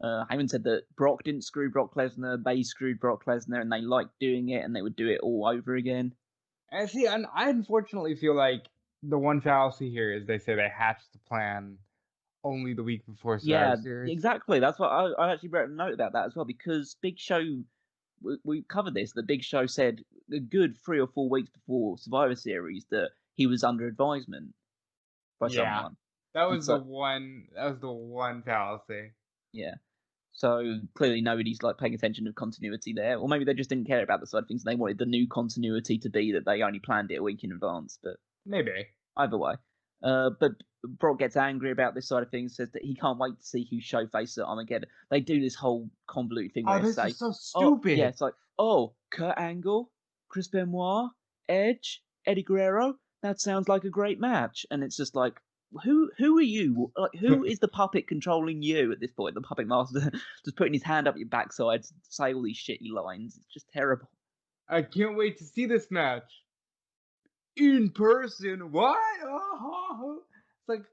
Heyman said that Brock didn't screw Brock Lesnar, they screwed Brock Lesnar, and they liked doing it, and they would do it all over again. And see, I unfortunately feel like the one fallacy here is they say they hatched the plan only the week before Survivor Series. Exactly. That's what I actually wrote a note about that as well, because Big Show, we covered this. The Big Show said a good 3 or 4 weeks before Survivor Series that he was under advisement by someone. That was the one fallacy. Yeah. So clearly nobody's like paying attention to continuity there, or maybe they just didn't care about the side of things. And they wanted the new continuity to be that they only planned it a week in advance. But maybe either way. But Brock gets angry about this side of things, says that he can't wait to see who show face at Armageddon. They do this whole convoluted thing where they say, is so stupid. Yeah, it's like, Kurt Angle, Chris Benoit, Edge, Eddie Guerrero. That sounds like a great match. And it's just like, who are you? Like, who is the puppet controlling you at this point? The puppet master just putting his hand up your backside to say all these shitty lines. It's just terrible. I can't wait to see this match in person. What? It's like,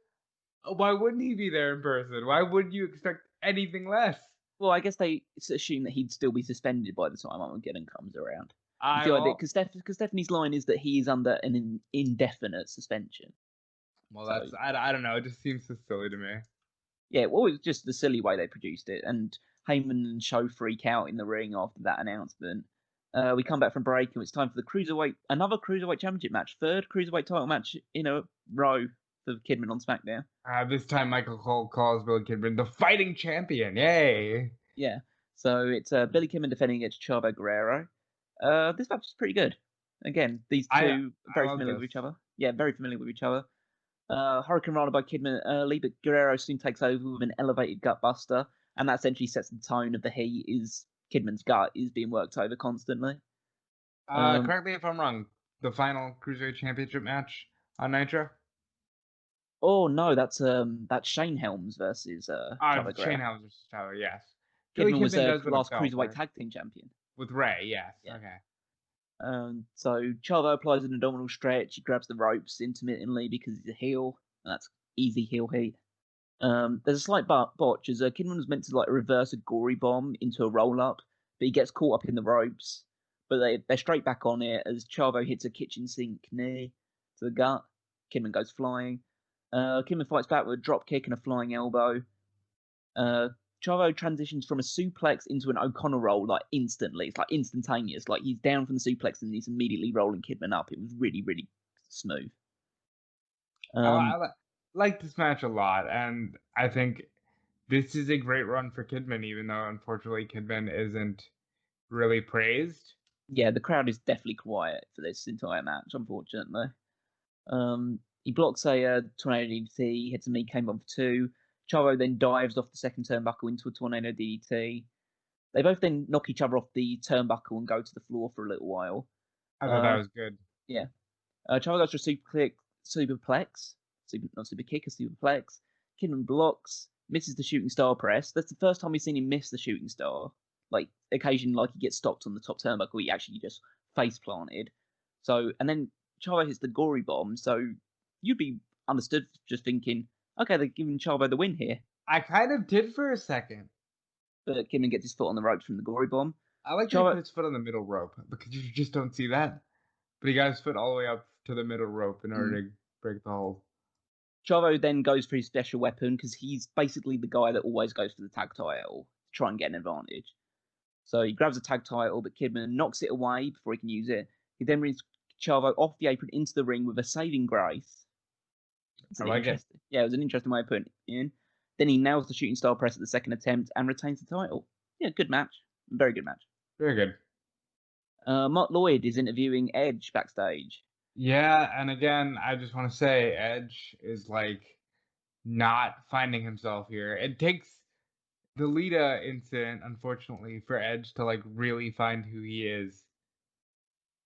why wouldn't he be there in person? Why wouldn't you expect anything less? Well, I guess they assume that he'd still be suspended by the time Armageddon comes around. Because Stephanie's line is that he is under an indefinite suspension. Well, that's I don't know. It just seems so silly to me. Yeah, well, it's just the silly way they produced it, and Heyman and Show freak out in the ring after that announcement. We come back from break, and it's time for another Cruiserweight Championship match. Third Cruiserweight title match in a row for Kidman on SmackDown. This time Michael Cole calls Billy Kidman the fighting champion. Yay! Yeah. So it's Billy Kidman defending against Chavo Guerrero. This match is pretty good. Again, these two very familiar with each other. Yeah, very familiar with each other. Hurricane Rana by Kidman early, but Guerrero soon takes over with an elevated gut buster, and that essentially sets the tone of the heat. Is Kidman's gut is being worked over constantly. Correct me if I'm wrong. The final Cruiserweight Championship match on Nitro? Oh no, that's Shane Helms versus Chavo Guerrero. Shane Helms versus Chavo, yes. Kidman was the last Cruiserweight Tag Team Champion. With Rey, yes. Yeah. Okay. So Chavo applies an abdominal stretch. He grabs the ropes intermittently because he's a heel, and that's easy heel heat. There's a slight botch as Kidman was meant to like reverse a gory bomb into a roll up, but he gets caught up in the ropes. But they're straight back on it as Chavo hits a kitchen sink knee to the gut. Kidman goes flying. Kidman fights back with a drop kick and a flying elbow. Chavo transitions from a suplex into an O'Connor roll like instantly. It's like instantaneous. Like he's down from the suplex and he's immediately rolling Kidman up. It was really, really smooth. I like this match a lot, and I think this is a great run for Kidman, even though unfortunately Kidman isn't really praised. Yeah, the crowd is definitely quiet for this entire match, unfortunately. He blocks a tornado DDT, hits a knee came on for 2. Chavo then dives off the second turnbuckle into a tornado DDT. They both then knock each other off the turnbuckle and go to the floor for a little while. I thought that was good. Yeah. Chavo goes for a superplex. Not super kick, a superplex. Kidman blocks, misses the shooting star press. That's the first time we've seen him miss the shooting star. Like, occasionally, like, he gets stopped on the top turnbuckle, he actually just face planted. So, and then Chavo hits the gory bomb, so you'd be understood just thinking, okay, they're giving Chavo the win here. I kind of did for a second. But Kidman gets his foot on the ropes from the gory bomb. I like that he put his foot on the middle rope, because you just don't see that. But he got his foot all the way up to the middle rope in order to break the hold. Chavo then goes for his special weapon, because he's basically the guy that always goes for the tag title to try and get an advantage. So he grabs the tag title, but Kidman knocks it away before he can use it. He then brings Chavo off the apron into the ring with a saving grace. I like it. Yeah, it was an interesting way of putting it in. Then he nails the shooting star press at the second attempt and retains the title. Yeah, good match. Very good match. Very good. Mark Lloyd is interviewing Edge backstage. Yeah, and again, I just want to say Edge is like not finding himself here. It takes the Liga incident, unfortunately, for Edge to like really find who he is.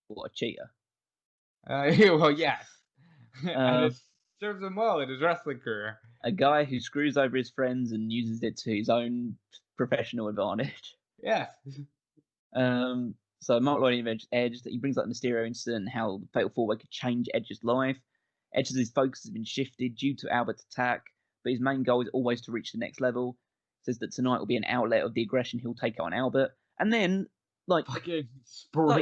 What a cheater. Well, yes. And it serves him well in his wrestling career. A guy who screws over his friends and uses it to his own professional advantage. Yes. So Mark Lloyd interviews Edge, that he brings up the Mysterio incident and how the Fatal Four-Way could change Edge's life. Edge's focus has been shifted due to Albert's attack, but his main goal is always to reach the next level. Says that tonight will be an outlet of the aggression he'll take on Albert. And then, like, he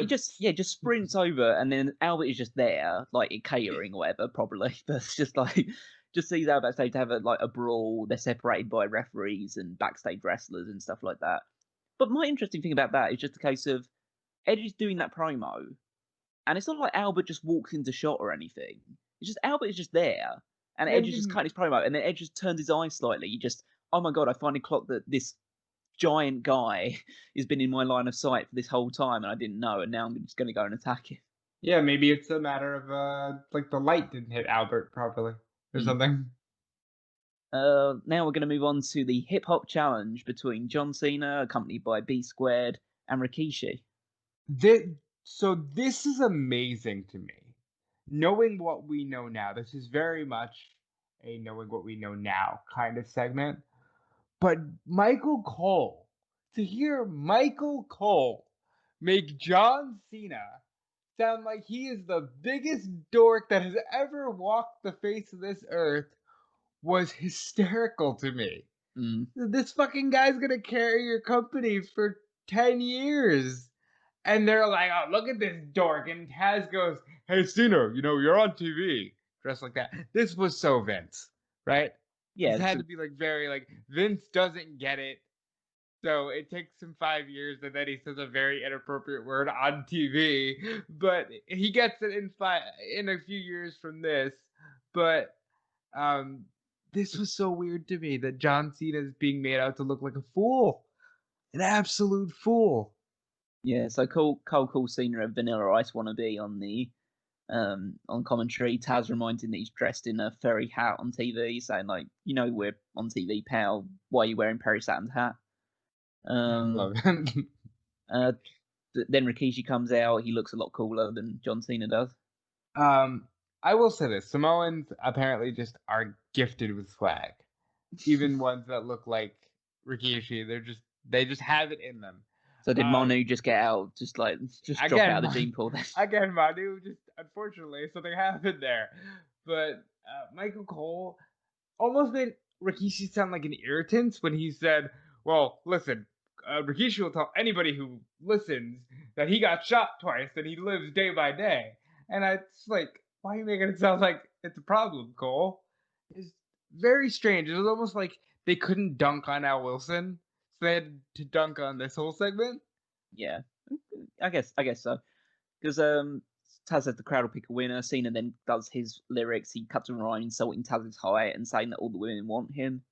just sprints over, and then Albert is just there, like, catering or whatever, probably. But it's just like, just sees Albert backstage to have a brawl. They're separated by referees and backstage wrestlers and stuff like that. But my interesting thing about that is just a case of Edge is doing that promo, and it's not like Albert just walks into shot or anything. It's just Albert is just there, and Edge is just cutting his promo, and then Edge just turns his eyes slightly. You just, oh my god, I finally clocked that this giant guy has been in my line of sight for this whole time, and I didn't know, and now I'm just going to go and attack him. Yeah, maybe it's a matter of like the light didn't hit Albert properly or something. Now we're going to move on to the Hip Hop Challenge between John Cena, accompanied by B Squared, and Rikishi. So this is amazing to me. Knowing what we know now, this is very much a knowing what we know now kind of segment. But Michael Cole, to hear Michael Cole make John Cena sound like he is the biggest dork that has ever walked the face of this earth was hysterical to me. This fucking guy's gonna carry your company for 10 years. And they're like, oh, look at this dork. And Taz goes, hey, Cena, you're on TV. Dressed like that. This was so Vince, right? Yeah. This had to be like very, like, Vince doesn't get it. So it takes him 5 years, and then he says a very inappropriate word on TV. But he gets it in a few years from this. But um, this was so weird to me that John Cena is being made out to look like a fool, an absolute fool. Yeah, so Cole calls Cena a Vanilla Ice wannabe on commentary. Taz reminds him that he's dressed in a furry hat on TV, saying like, we're on TV, pal. Why are you wearing Perry Saturn's hat? Love it. Then Rikishi comes out. He looks a lot cooler than John Cena does. I will say this: Samoans apparently just are gifted with swag. Even ones that look like Rikishi, they just have it in them. So did Manu just get out, just drop out of the gene pool then? Again, Manu, just unfortunately, something happened there. But Michael Cole almost made Rikishi sound like an irritant when he said, well, listen, Rikishi will tell anybody who listens that he got shot twice and he lives day by day. And it's like, why are you making it sound like it's a problem, Cole? It's very strange. It was almost like they couldn't dunk on Al Wilson, so they had to dunk on this whole segment. Yeah, I guess so. Because Taz says the crowd will pick a winner. Cena then does his lyrics. He cuts a rhyme insulting Taz's height and saying that all the women want him.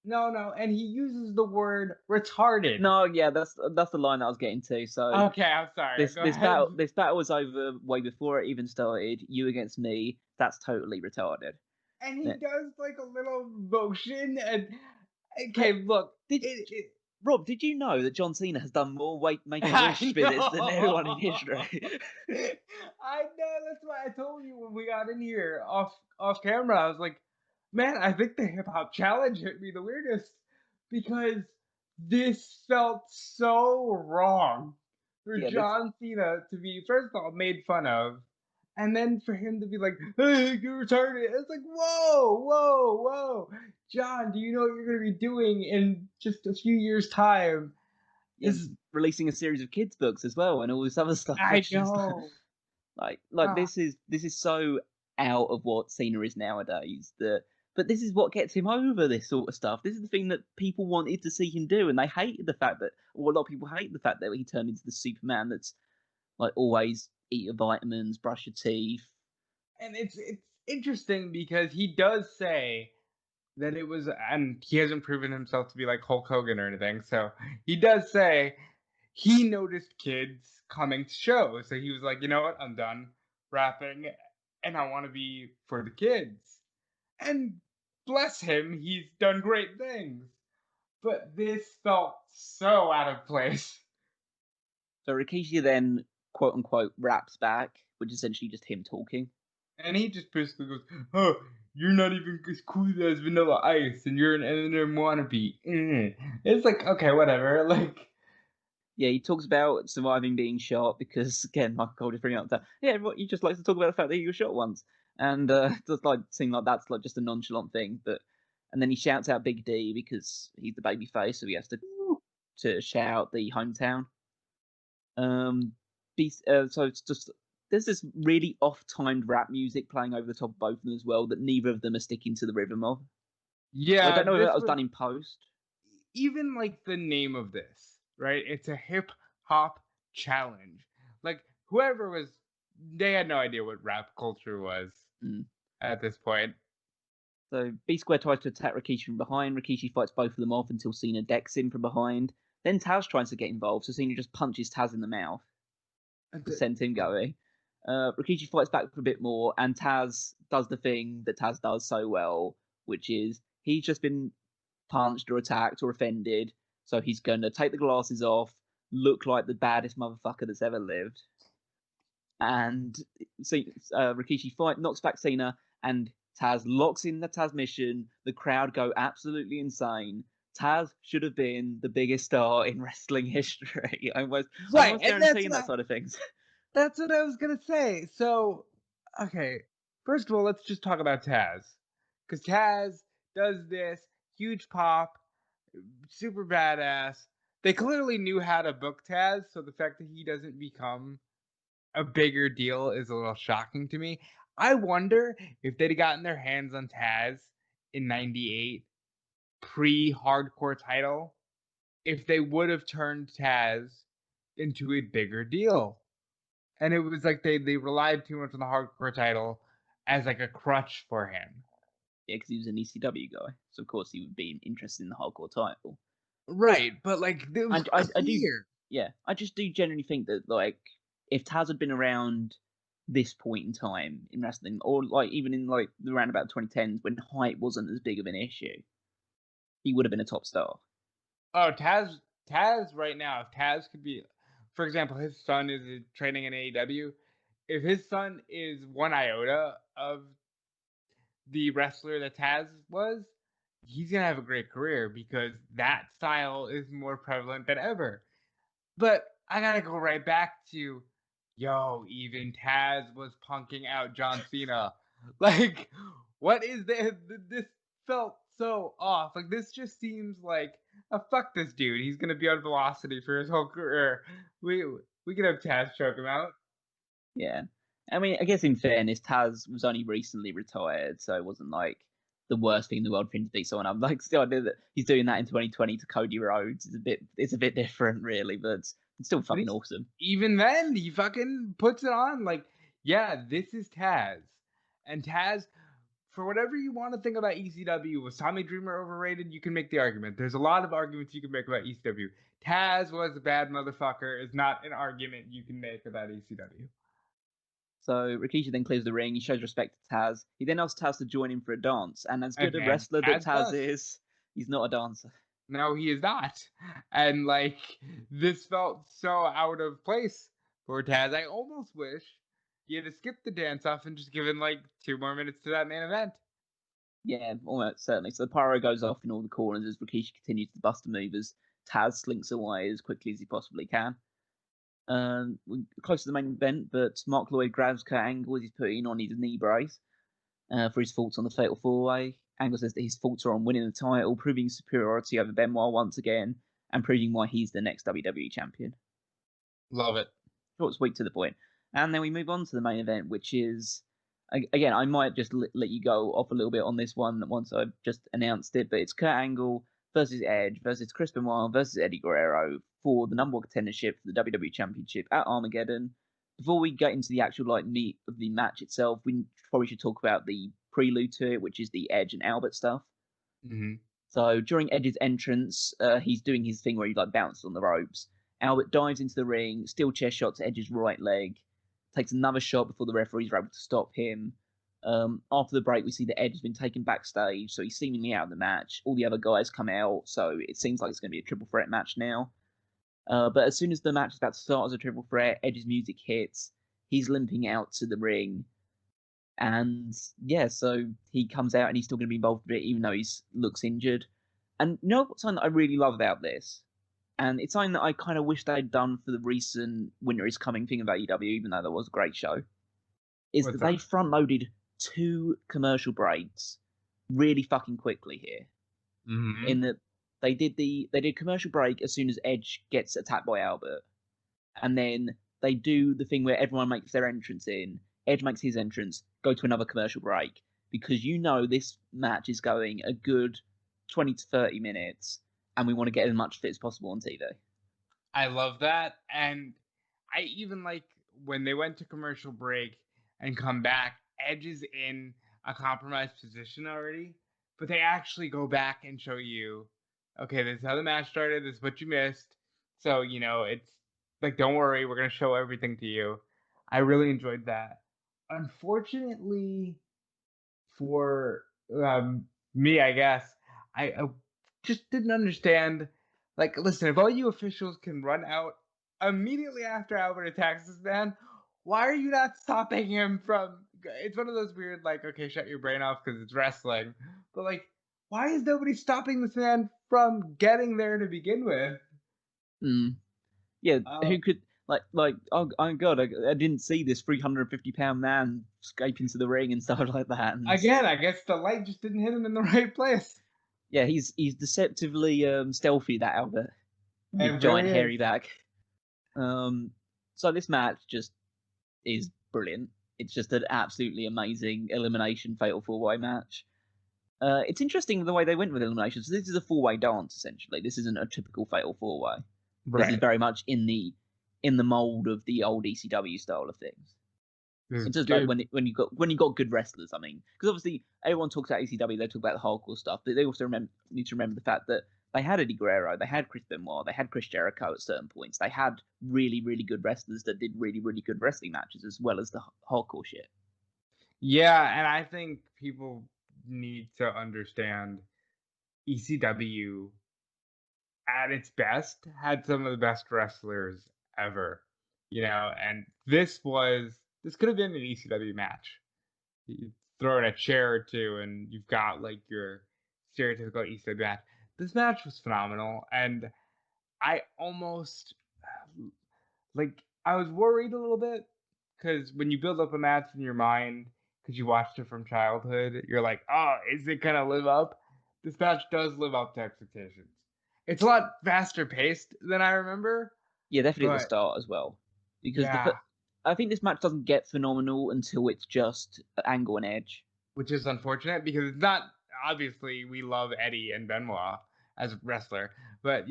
No, and he uses the word retarded. No, yeah, that's the line that I was getting to. So okay, I'm sorry. This battle was over way before it even started. You against me. That's totally retarded. And he does like a little motion. And okay, look, Rob, did you know that John Cena has done more Make-A-Wish visits than everyone in history? I know, that's why I told you when we got in here off camera. I was like, man, I think the Hip Hop Challenge hit me the weirdest because this felt so wrong for John Cena to be, first of all, made fun of, and then for him to be like, hey, you're retarded. It's like, whoa. John, do you know what you're going to be doing in just a few years' time? Is releasing a series of kids' books as well and all this other stuff. I know. This is so out of what Cena is nowadays. But this is what gets him over this sort of stuff. This is the thing that people wanted to see him do, and they hated the fact that, or a lot of people hate the fact that he turned into the Superman that's like always eat your vitamins, brush your teeth. And it's interesting because he does say that it was, and he hasn't proven himself to be like Hulk Hogan or anything, so he does say he noticed kids coming to shows. So he was like, you know what, I'm done rapping, and I want to be for the kids. And bless him, he's done great things. But this felt so out of place. So Rikishi then, quote unquote, raps back, which is essentially just him talking. And he just basically goes, oh, you're not even as cool as Vanilla Ice, and you're an Eminem wannabe. It's like, okay, whatever. Like, yeah, he talks about surviving being shot because, again, Michael Cole just bringing up that, yeah, what he just likes to talk about the fact that he was shot once, and does like seem like that's like just a nonchalant thing. And then he shouts out Big D because he's the baby face, so he has to shout out the hometown. So it's just there's this really off-timed rap music playing over the top of both of them as well that neither of them are sticking to the rhythm of. Yeah, I don't know if that was done in post. Even like the name of this, right? It's a hip hop challenge. Like whoever was, they had no idea what rap culture was at this point. So B Square tries to attack Rikishi from behind. Rikishi fights both of them off until Cena decks him from behind. Then Taz tries to get involved, so Cena just punches Taz in the mouth to send him going. Rikishi fights back for a bit more, and Taz does the thing that Taz does so well, which is he's just been punched or attacked or offended, so he's going to take the glasses off, look like the baddest motherfucker that's ever lived. And Rikishi knocks back Cena, and Taz locks in the Taz mission. The crowd go absolutely insane. Taz should have been the biggest star in wrestling history. I was guaranteeing that sort of things. That's what I was going to say. So, okay, first of all, let's just talk about Taz. Because Taz does this huge pop, super badass. They clearly knew how to book Taz, so the fact that he doesn't become a bigger deal is a little shocking to me. I wonder if they'd gotten their hands on Taz in '98, pre-hardcore title, if they would have turned Taz into a bigger deal. And it was like they relied too much on the hardcore title as like a crutch for him. Yeah, because he was an ECW guy, so of course he would be interested in the hardcore title. Right, but like it was I do, clear. yeah, I just do generally think that like if Taz had been around this point in time in wrestling, or like even in like the roundabout 2010s when height wasn't as big of an issue, he would have been a top star. Oh, Taz right now, if Taz could be, for example, his son is training in AEW. If his son is one iota of the wrestler that Taz was, he's gonna have a great career because that style is more prevalent than ever. But I gotta go right back to, yo, even Taz was punking out John Cena. Like, what is this? This felt so off. Like, this just seems like, fuck this dude. He's gonna be on Velocity for his whole career. We can have Taz choke him out. Yeah. I mean, I guess in fairness, Taz was only recently retired, so it wasn't like the worst thing in the world for him to beat someone up. Like, still, I know that he's doing that in 2020 to Cody Rhodes. It's a bit different, really, but it's still fucking awesome. Even then, he fucking puts it on. Like, yeah, this is Taz. And Taz, for whatever you want to think about ECW, was Tommy Dreamer overrated? You can make the argument. There's a lot of arguments you can make about ECW. Taz was a bad motherfucker is not an argument you can make about ECW. So Rikishi then clears the ring. He shows respect to Taz. He then asks Taz to join him for a dance. And as good a wrestler that Taz is, he's not a dancer. No, he is not. And like, this felt so out of place for Taz. I almost wish he had to skip the dance off and just given like 2 more minutes to that main event. Yeah, almost certainly. So the pyro goes off in all the corners as Rikishi continues to bust the move as Taz slinks away as quickly as he possibly can. We're close to the main event, but Mark Lloyd grabs Kurt Angle as he's putting on his knee brace for his thoughts on the Fatal Four-Way. Angle says that his thoughts are on winning the title, proving superiority over Benoit once again, and proving why he's the next WWE champion. Love it. Short, sweet, to the point. And then we move on to the main event, which is, again, I might just let you go off a little bit on this one once I've just announced it, but it's Kurt Angle versus Edge versus Chris Benoit versus Eddie Guerrero for the number one contendership for the WWE Championship at Armageddon. Before we get into the actual meat of the match itself, we probably should talk about the prelude to it, which is the Edge and Albert stuff. Mm-hmm. So during Edge's entrance, he's doing his thing where he bounces on the ropes. Albert dives into the ring, steel chair shot to Edge's right leg, takes another shot before the referees are able to stop him. After the break, we see that Edge has been taken backstage, so he's seemingly out of the match. All the other guys come out, so it seems like it's going to be a triple threat match now. But as soon as the match is about to start as a triple threat, Edge's music hits. He's limping out to the ring. And yeah, so he comes out and he's still going to be involved with it, even though he looks injured. And you know what's something that I really love about this? And it's something that I kind of wish they'd done for the recent Winter is Coming thing of AEW, even though that was a great show, is that they front-loaded 2 commercial breaks really fucking quickly here. Mm-hmm. In that they did commercial break as soon as Edge gets attacked by Albert. And then they do the thing where everyone makes their entrance in, Edge makes his entrance, go to another commercial break, because you know this match is going a good 20 to 30 minutes, and we want to get as much fit as possible on TV. I love that. And I even like when they went to commercial break and come back, Edge is in a compromised position already, but they actually go back and show you, okay, this is how the match started, this is what you missed. So, you know, it's like, don't worry, we're going to show everything to you. I really enjoyed that. Unfortunately for me, I guess, I just didn't understand. Like, listen, if all you officials can run out immediately after Albert attacks this man, why are you not stopping him from... It's one of those weird, like, okay, shut your brain off because it's wrestling. But, like, why is nobody stopping this man from getting there to begin with? Yeah, who could... Like, oh god, I didn't see this 350-pound man escape into the ring and stuff like that. And again, I guess the light just didn't hit him in the right place. Yeah, he's deceptively stealthy, that Albert, with giant hairy back. So this match just is brilliant. It's just an absolutely amazing elimination Fatal Four-Way match. It's interesting the way they went with eliminations. This is a four-way dance, essentially. This isn't a typical Fatal Four-Way. This is very much in the mold of the old ECW style of things. It's just like when you got good wrestlers. I mean, because obviously everyone talks about ECW, they talk about the hardcore stuff, but they also need to remember the fact that they had Eddie Guerrero, they had Chris Benoit, they had Chris Jericho at certain points. They had really, really good wrestlers that did really, really good wrestling matches as well as the hardcore shit. Yeah, and I think people need to understand ECW at its best had some of the best wrestlers ever. And this could have been an ECW match. You throw in a chair or two and you've got like your stereotypical ECW match. This match was phenomenal, and I almost I was worried a little bit because when you build up a match in your mind because you watched it from childhood, you're like, oh, is it gonna live up? This match does live up to expectations. It's a lot faster paced than I remember. Yeah, definitely at the start as well, because I think this match doesn't get phenomenal until it's just Angle and Edge, which is unfortunate because it's not. Obviously, we love Eddie and Benoit as a wrestler, but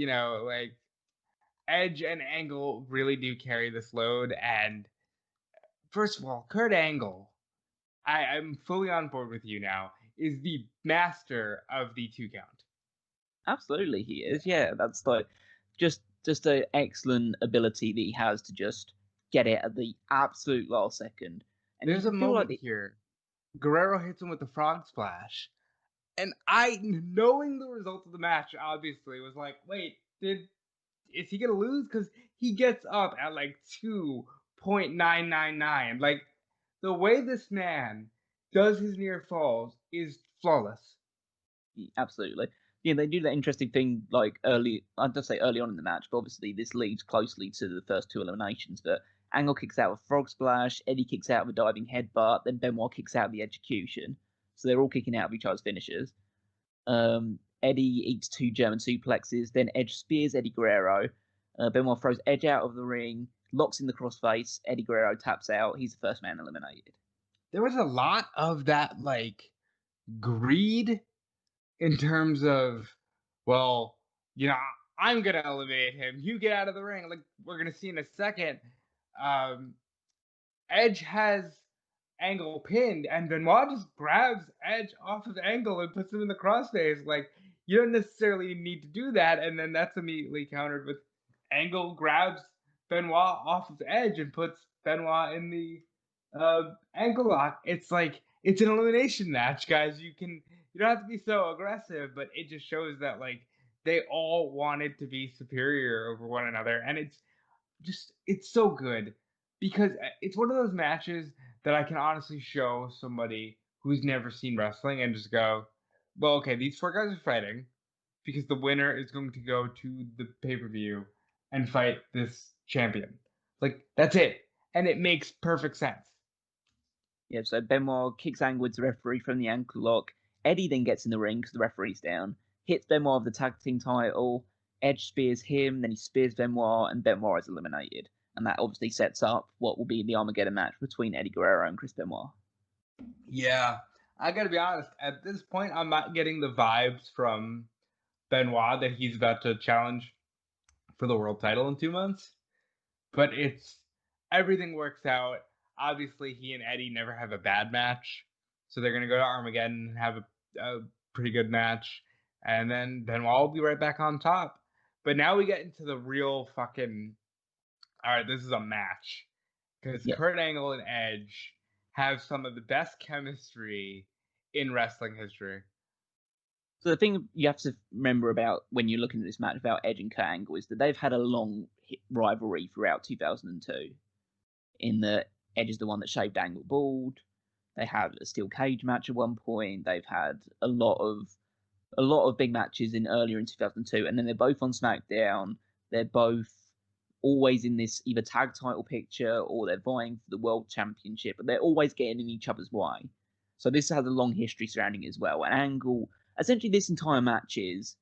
Edge and Angle really do carry this load. And first of all, Kurt Angle, I'm fully on board with you now, is the master of the 2 count. Absolutely, he is. Yeah, that's like just an excellent ability that he has to just get it at the absolute last second. And there's a moment here. Guerrero hits him with the frog splash. And knowing the result of the match, obviously, was like, wait, is he going to lose? Because he gets up at 2.999. The way this man does his near falls is flawless. Absolutely. Yeah, they do that interesting thing early. I'd just say early on in the match, but obviously this leads closely to the first 2 eliminations. But Angle kicks out with frog splash, Eddie kicks out with a diving headbutt, then Benoit kicks out the execution. So they're all kicking out of each other's finishes. Eddie eats 2 German suplexes, then Edge spears Eddie Guerrero. Benoit throws Edge out of the ring, locks in the crossface. Eddie Guerrero taps out. He's the first man eliminated. There was a lot of that greed in terms of, well, I'm gonna eliminate him. You get out of the ring. We're gonna see in a second. Edge has Angle pinned, and Benoit just grabs Edge off of Angle and puts him in the crossface. You don't necessarily need to do that, and then that's immediately countered with Angle grabs Benoit off of Edge and puts Benoit in the ankle lock. It's it's an elimination match, guys. You don't have to be so aggressive, but it just shows that they all wanted to be superior over one another, and it's so good because it's one of those matches that I can honestly show somebody who's never seen wrestling and just go, well, okay, these 4 guys are fighting because the winner is going to go to the pay-per-view and fight this champion. That's it. And it makes perfect sense. Yeah, so Benoit kicks Angle with the referee from the ankle lock. Eddie then gets in the ring because the referee's down, hits Benoit with the tag team title. Edge spears him, then he spears Benoit, and Benoit is eliminated. And that obviously sets up what will be the Armageddon match between Eddie Guerrero and Chris Benoit. Yeah, I gotta be honest. At this point, I'm not getting the vibes from Benoit that he's about to challenge for the world title in 2 months. But everything works out. Obviously, he and Eddie never have a bad match. So they're going to go to Armageddon and have a pretty good match. And then Benoit will be right back on top. But now we get into the real fucking... All right, this is a match. Because Kurt Angle and Edge have some of the best chemistry in wrestling history. So the thing you have to remember about when you're looking at this match about Edge and Kurt Angle is that they've had a long rivalry throughout 2002. In that Edge is the one that shaved Angle bald. They had a steel cage match at one point. They've had a lot of big matches earlier in 2002, and then they're both on SmackDown. They're both always in this either tag title picture or they're vying for the world championship, but they're always getting in each other's way. So this has a long history surrounding it as well. And Angle, essentially this entire match is,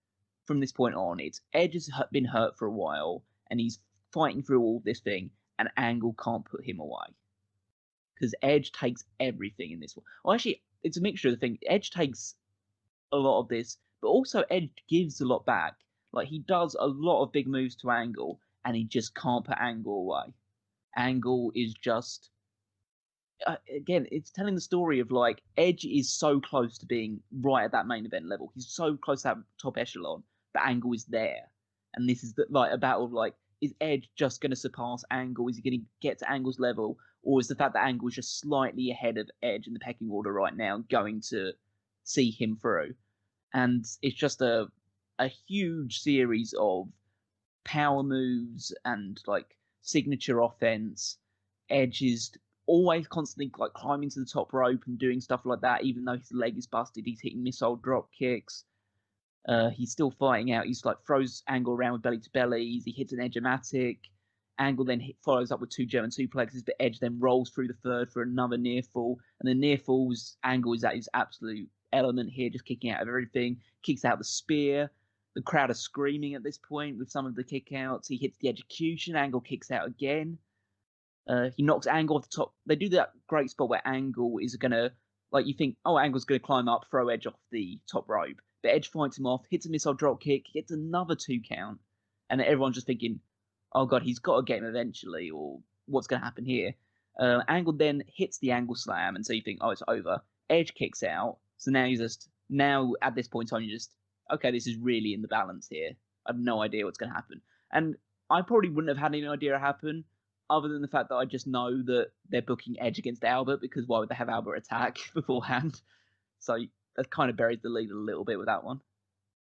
from this point on, it's Edge has been hurt for a while, and he's fighting through all this thing, and Angle can't put him away. Because Edge takes everything in this one. Well, actually, it's a mixture of the thing. Edge takes a lot of this, but also Edge gives a lot back. Like, he does a lot of big moves to Angle, and he just can't put Angle away. Angle is just again, it's telling the story of like Edge is so close to being right at that main event level. He's so close to that top echelon. The Angle is there, and this is like a battle of like, is Edge just going to surpass Angle? Is he going to get to Angle's level, or is the fact that Angle is just slightly ahead of Edge in the pecking order right now going to see him through? And it's just a huge series of power moves and like signature offense. Edge is always constantly like climbing to the top rope and doing stuff like that, even though his leg is busted. He's hitting missile drop kicks. He's still fighting out. He's like throws Angle around with belly to bellies. He hits an Edge-o-matic. Angle then follows up with 2 German suplexes, but Edge then rolls through the third for another near fall. And the near falls, Angle is at his absolute element here, just kicking out of everything. Kicks out the spear. The crowd are screaming at this point with some of the kickouts. He hits the execution. Angle kicks out again. He knocks Angle off the top. They do that great spot where Angle is going to, like, you think, oh, Angle's going to climb up, throw Edge off the top rope. But Edge fights him off, hits a missile drop kick, hits another 2 count. And then everyone's just thinking, oh, God, he's got to get him eventually, or what's going to happen here? Angle then hits the Angle slam, and so you think, oh, it's over. Edge kicks out. So now at this point in time, you're just, okay, this is really in the balance here. I have no idea what's going to happen. And I probably wouldn't have had any idea it happen, other than the fact that I just know that they're booking Edge against Albert, because why would they have Albert attack beforehand? So that kind of buried the lead a little bit with that one.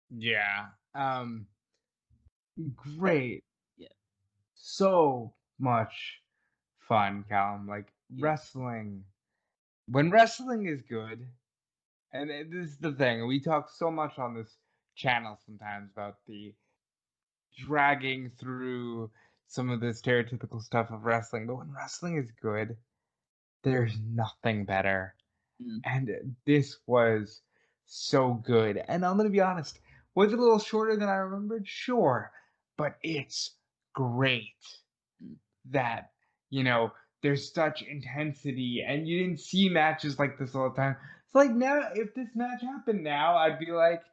Yeah. Great. Yeah. So much fun, Callum. Like, wrestling. When wrestling is good, and this is the thing, we talk so much on this channel sometimes about the dragging through some of the stereotypical stuff of wrestling, but when wrestling is good, there's nothing better. And this was so good. And I'm gonna be honest, was it a little shorter than I remembered? Sure, but it's great that, you know, there's such intensity, and you didn't see matches like this all the time. It's like, now, if this match happened now, I'd be like,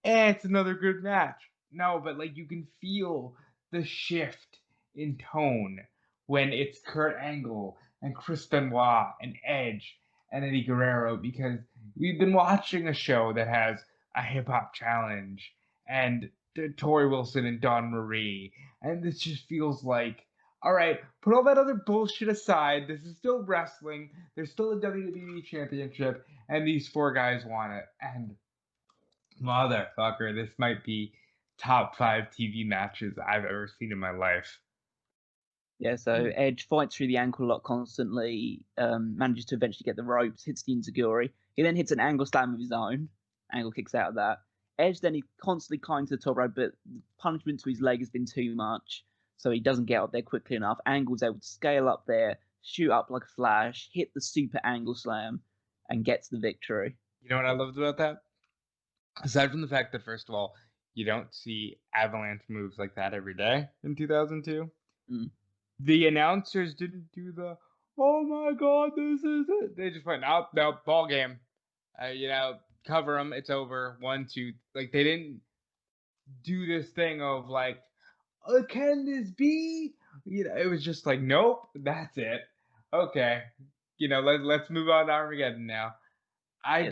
it's another good match. No, but like, you can feel the shift in tone when it's Kurt Angle and Chris Benoit and Edge and Eddie Guerrero, because we've been watching a show that has a hip hop challenge and Torrie Wilson and Dawn Marie, and this just feels like, all right, put all that other bullshit aside. This is still wrestling. There's still a WWE Championship, and these 4 guys want it. And motherfucker, this might be top 5 TV matches I've ever seen in my life. Yeah, so Edge fights through the ankle lock constantly, manages to eventually get the ropes, hits the enziguri. He then hits an Angle slam of his own. Angle kicks out of that. Edge then he constantly climbs to the top rope, but punishment to his leg has been too much, so he doesn't get up there quickly enough. Angle's able to scale up there, shoot up like a flash, hit the super Angle slam, and gets the victory. You know what I loved about that? Aside from the fact that, first of all, you don't see avalanche moves like that every day in 2002. The announcers didn't do the, oh my God, this is it. They just went, no, ball game. You know, cover them, it's over. 1, 2. Like, they didn't do this thing of like, can this be? You know, it was just like, nope, that's it. Okay, you know, let's move on to Armageddon now. I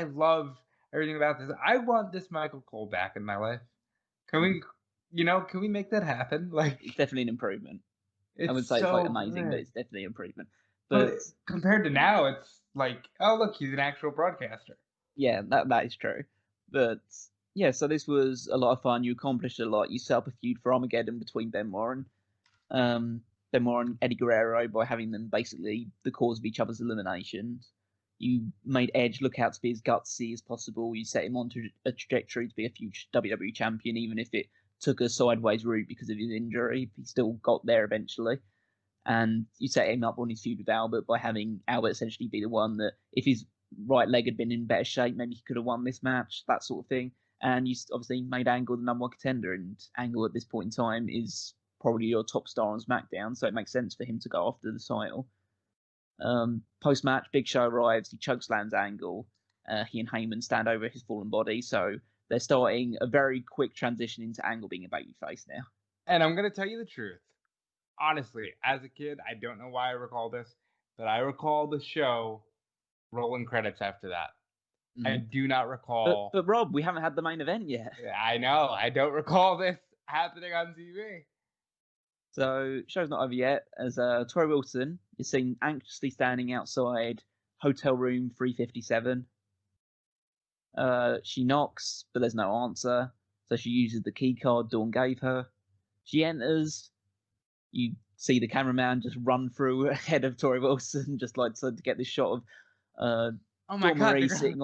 love everything about this. I want this Michael Cole back in my life. Can we, can we make that happen? Like, it's definitely an improvement. I would say so it's like amazing, good. but it's definitely an improvement. But compared to now, it's like, oh look, he's an actual broadcaster. Yeah, that is true. But yeah, so this was a lot of fun. You accomplished a lot. You set up a feud for Armageddon between Benoit and Eddie Guerrero by having them basically the cause of each other's eliminations. You made Edge look out to be as gutsy as possible. You set him onto a trajectory to be a future WWE champion, even if it took a sideways route because of his injury. He still got there eventually. And you set him up on his feud with Albert by having Albert essentially be the one that, if his right leg had been in better shape, maybe he could have won this match, that sort of thing. And you obviously made Angle the number 1 contender, and Angle at this point in time is probably your top star on SmackDown, so it makes sense for him to go after the title. Post-match, Big Show arrives, he chokeslams Angle, he and Heyman stand over his fallen body. So they're starting a very quick transition into Angle being a babyface now. And I'm going to tell you the truth. Honestly, as a kid, I don't know why I recall this, but I recall the show rolling credits after that. I do not recall. But Rob, we haven't had the main event yet. I know. I don't recall this happening on TV. So, show's not over yet, as Torrie Wilson is seen anxiously standing outside hotel room 357. She knocks, but there's no answer, so she uses the key card Dawn gave her. She enters. You see the cameraman just run through ahead of Torrie Wilson, just like to get this shot of Dawn Marie sitting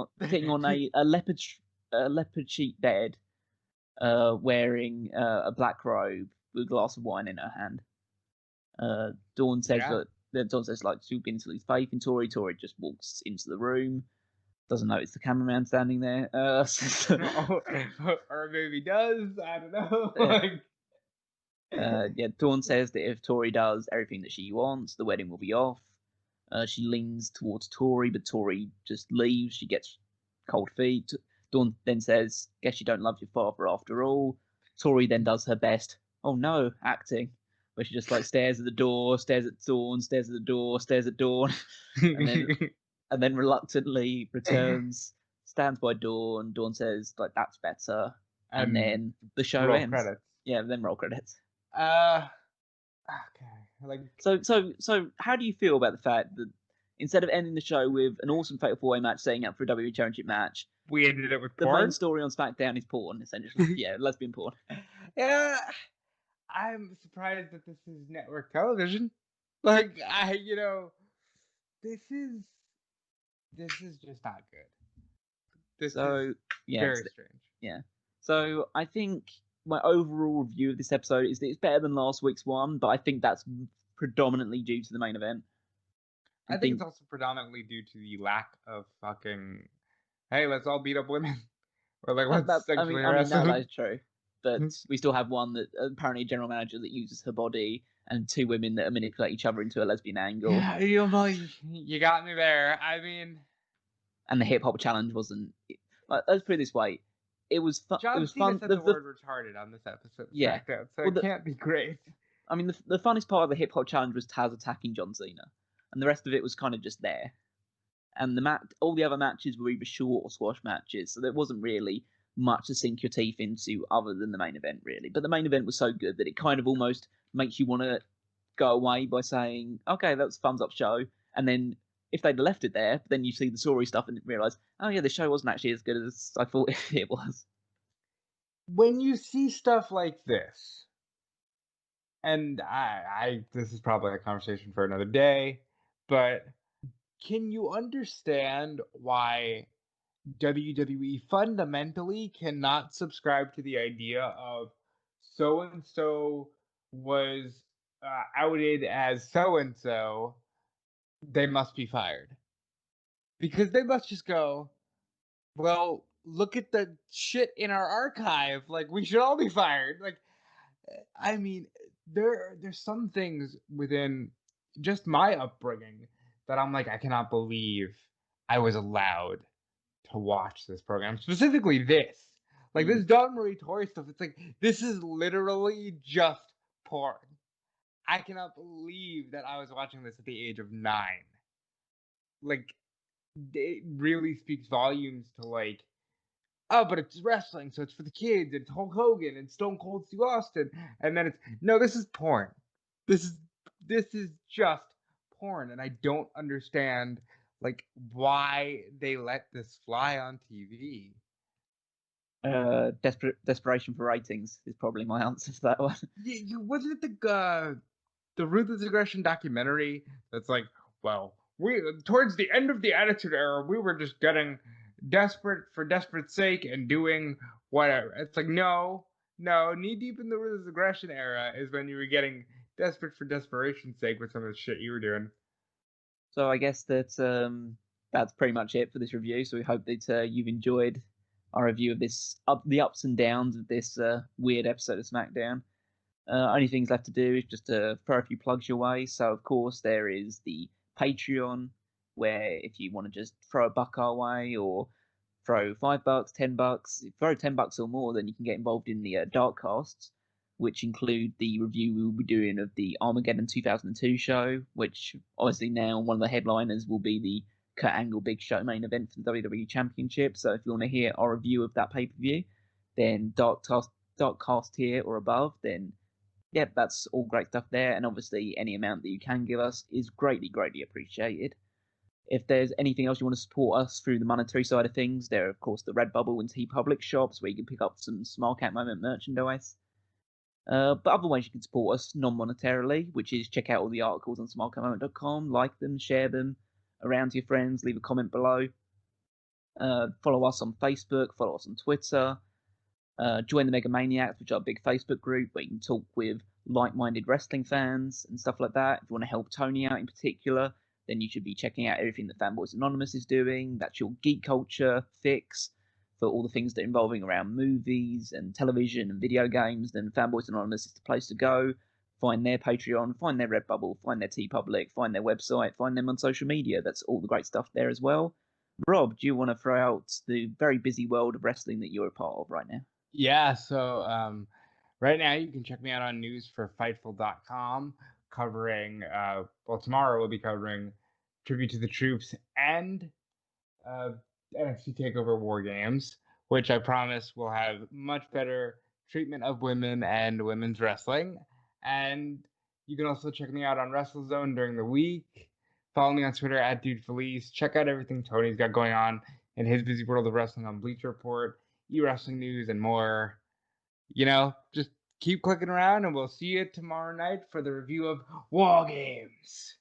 on a leopard sheet bed, wearing a black robe with a glass of wine in her hand. Dawn says like she's beginning to lose faith in Torrie. Torrie just walks into the room, doesn't notice the cameraman standing there. Or maybe does. I don't know. Dawn says that if Torrie does everything that she wants, the wedding will be off. She leans towards Torrie, but Torrie just leaves. She gets cold feet. Dawn then says, "Guess you don't love your father after all." Torrie then does her best, "Oh no," acting, where she just like stares at the door, stares at Dawn, stares at the door, stares at Dawn, and then reluctantly returns, stands by Dawn. Dawn says, like, "That's better," and then the show ends. Credits. Yeah, then roll credits. Okay. Like so, how do you feel about the fact that instead of ending the show with an awesome Fatal Four-Way match setting up for a WWE Championship match, we ended it with the porn? main story on SmackDown is porn, essentially? Yeah, lesbian porn. Yeah, I'm surprised that this is network television. Like, this is just not good. This is very strange. Yeah. So I think my overall review of this episode is that it's better than last week's one, but I think that's predominantly due to the main event. I think it's also predominantly due to the lack of fucking, hey, let's all beat up women. Or like, let's sexually harass them. That is true. But we still have one that apparently a general manager that uses her body, and two women that manipulate each other into a lesbian angle. Yeah, you got me there. I mean, and the hip hop challenge wasn't. Let's put it this way: it was fun. John It was Cena fun. said the word retarded on this episode. Yeah, SmackDown, so it can't be great. I mean, the funnest part of the hip hop challenge was Taz attacking John Cena, and the rest of it was kind of just there. And all the other matches were either short or squash matches, so there wasn't really much to sink your teeth into other than the main event, really. But the main event was so good that it kind of almost makes you want to go away by saying, okay, that was a thumbs up show. And then if they'd left it there, then you see the story stuff and realise, oh yeah, the show wasn't actually as good as I thought it was. When you see stuff like this, and this is probably a conversation for another day, but can you understand why WWE fundamentally cannot subscribe to the idea of so-and-so was outed as so-and-so, they must be fired? Because they must just go, well, look at the shit in our archive. Like, we should all be fired. Like, I mean, there's some things within just my upbringing that I'm like, I cannot believe I was allowed to watch this program. Specifically this. Like, this Dawn Marie Torrie stuff, it's like, this is literally just porn. I cannot believe that I was watching this at the age of 9. Like, it really speaks volumes to, like, oh, but it's wrestling, so it's for the kids, and Hulk Hogan, and Stone Cold Steve Austin, and then it's, no, this is porn. This is just porn, and I don't understand, like, why they let this fly on TV. Desperation for ratings is probably my answer to that one. Wasn't it the Ruthless Aggression documentary that's like, well, we towards the end of the Attitude Era, we were just getting desperate for desperate's sake and doing whatever. It's like, no, knee deep in the Ruthless Aggression era is when you were getting desperate for desperation's sake with some of the shit you were doing. So I guess that's pretty much it for this review. So we hope that you've enjoyed our review of this, the ups and downs of this weird episode of SmackDown. Only things left to do is just to throw a few plugs your way. So of course there is the Patreon. where if you want to just throw a buck our way or throw $5, $10, throw $10 or more, then you can get involved in the dark casts, which include the review we will be doing of the Armageddon 2002 show, which obviously now one of the headliners will be the Kurt Angle Big Show main event for the WWE Championship. So if you want to hear our review of that pay-per-view, then dark cast tier or above, then yeah, that's all great stuff there. And obviously any amount that you can give us is greatly, greatly appreciated. If there's anything else you want to support us through the monetary side of things, there are of course the Redbubble and TeePublic shops where you can pick up some Smark Out Moment merchandise. But other ways you can support us non-monetarily, which is check out all the articles on smarkoutmoment.com, like them, share them around to your friends, leave a comment below. Follow us on Facebook, follow us on Twitter. Join the Mega Maniacs, which are a big Facebook group where you can talk with like-minded wrestling fans and stuff like that. If you want to help Tony out in particular, then you should be checking out everything that Fanboys Anonymous is doing. That's your geek culture fix for all the things that are involving around movies and television and video games. Then Fanboys Anonymous is the place to go. Find their Patreon, find their Redbubble, find their TeePublic, find their website, find them on social media. That's all the great stuff there as well. Rob, do you want to throw out the very busy world of wrestling that you're a part of right now? Yeah, so right now you can check me out on news for Fightful.com, covering, tomorrow we'll be covering Tribute to the Troops and NXT TakeOver War Games, which I promise will have much better treatment of women and women's wrestling. And you can also check me out on WrestleZone during the week. Follow me on Twitter at DeFelice. Check out everything Tony's got going on in his busy world of wrestling on Bleacher Report, e-wrestling news, and more. Just keep clicking around, and we'll see you tomorrow night for the review of War Games.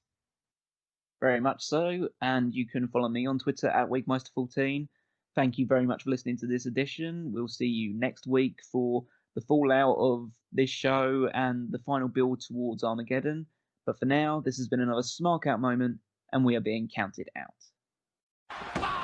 Very much so, and you can follow me on Twitter at Wigmeister14. Thank you very much for listening to this edition. We'll see you next week for the fallout of this show and the final build towards Armageddon. But for now, this has been another Smark Out Moment, and we are being counted out.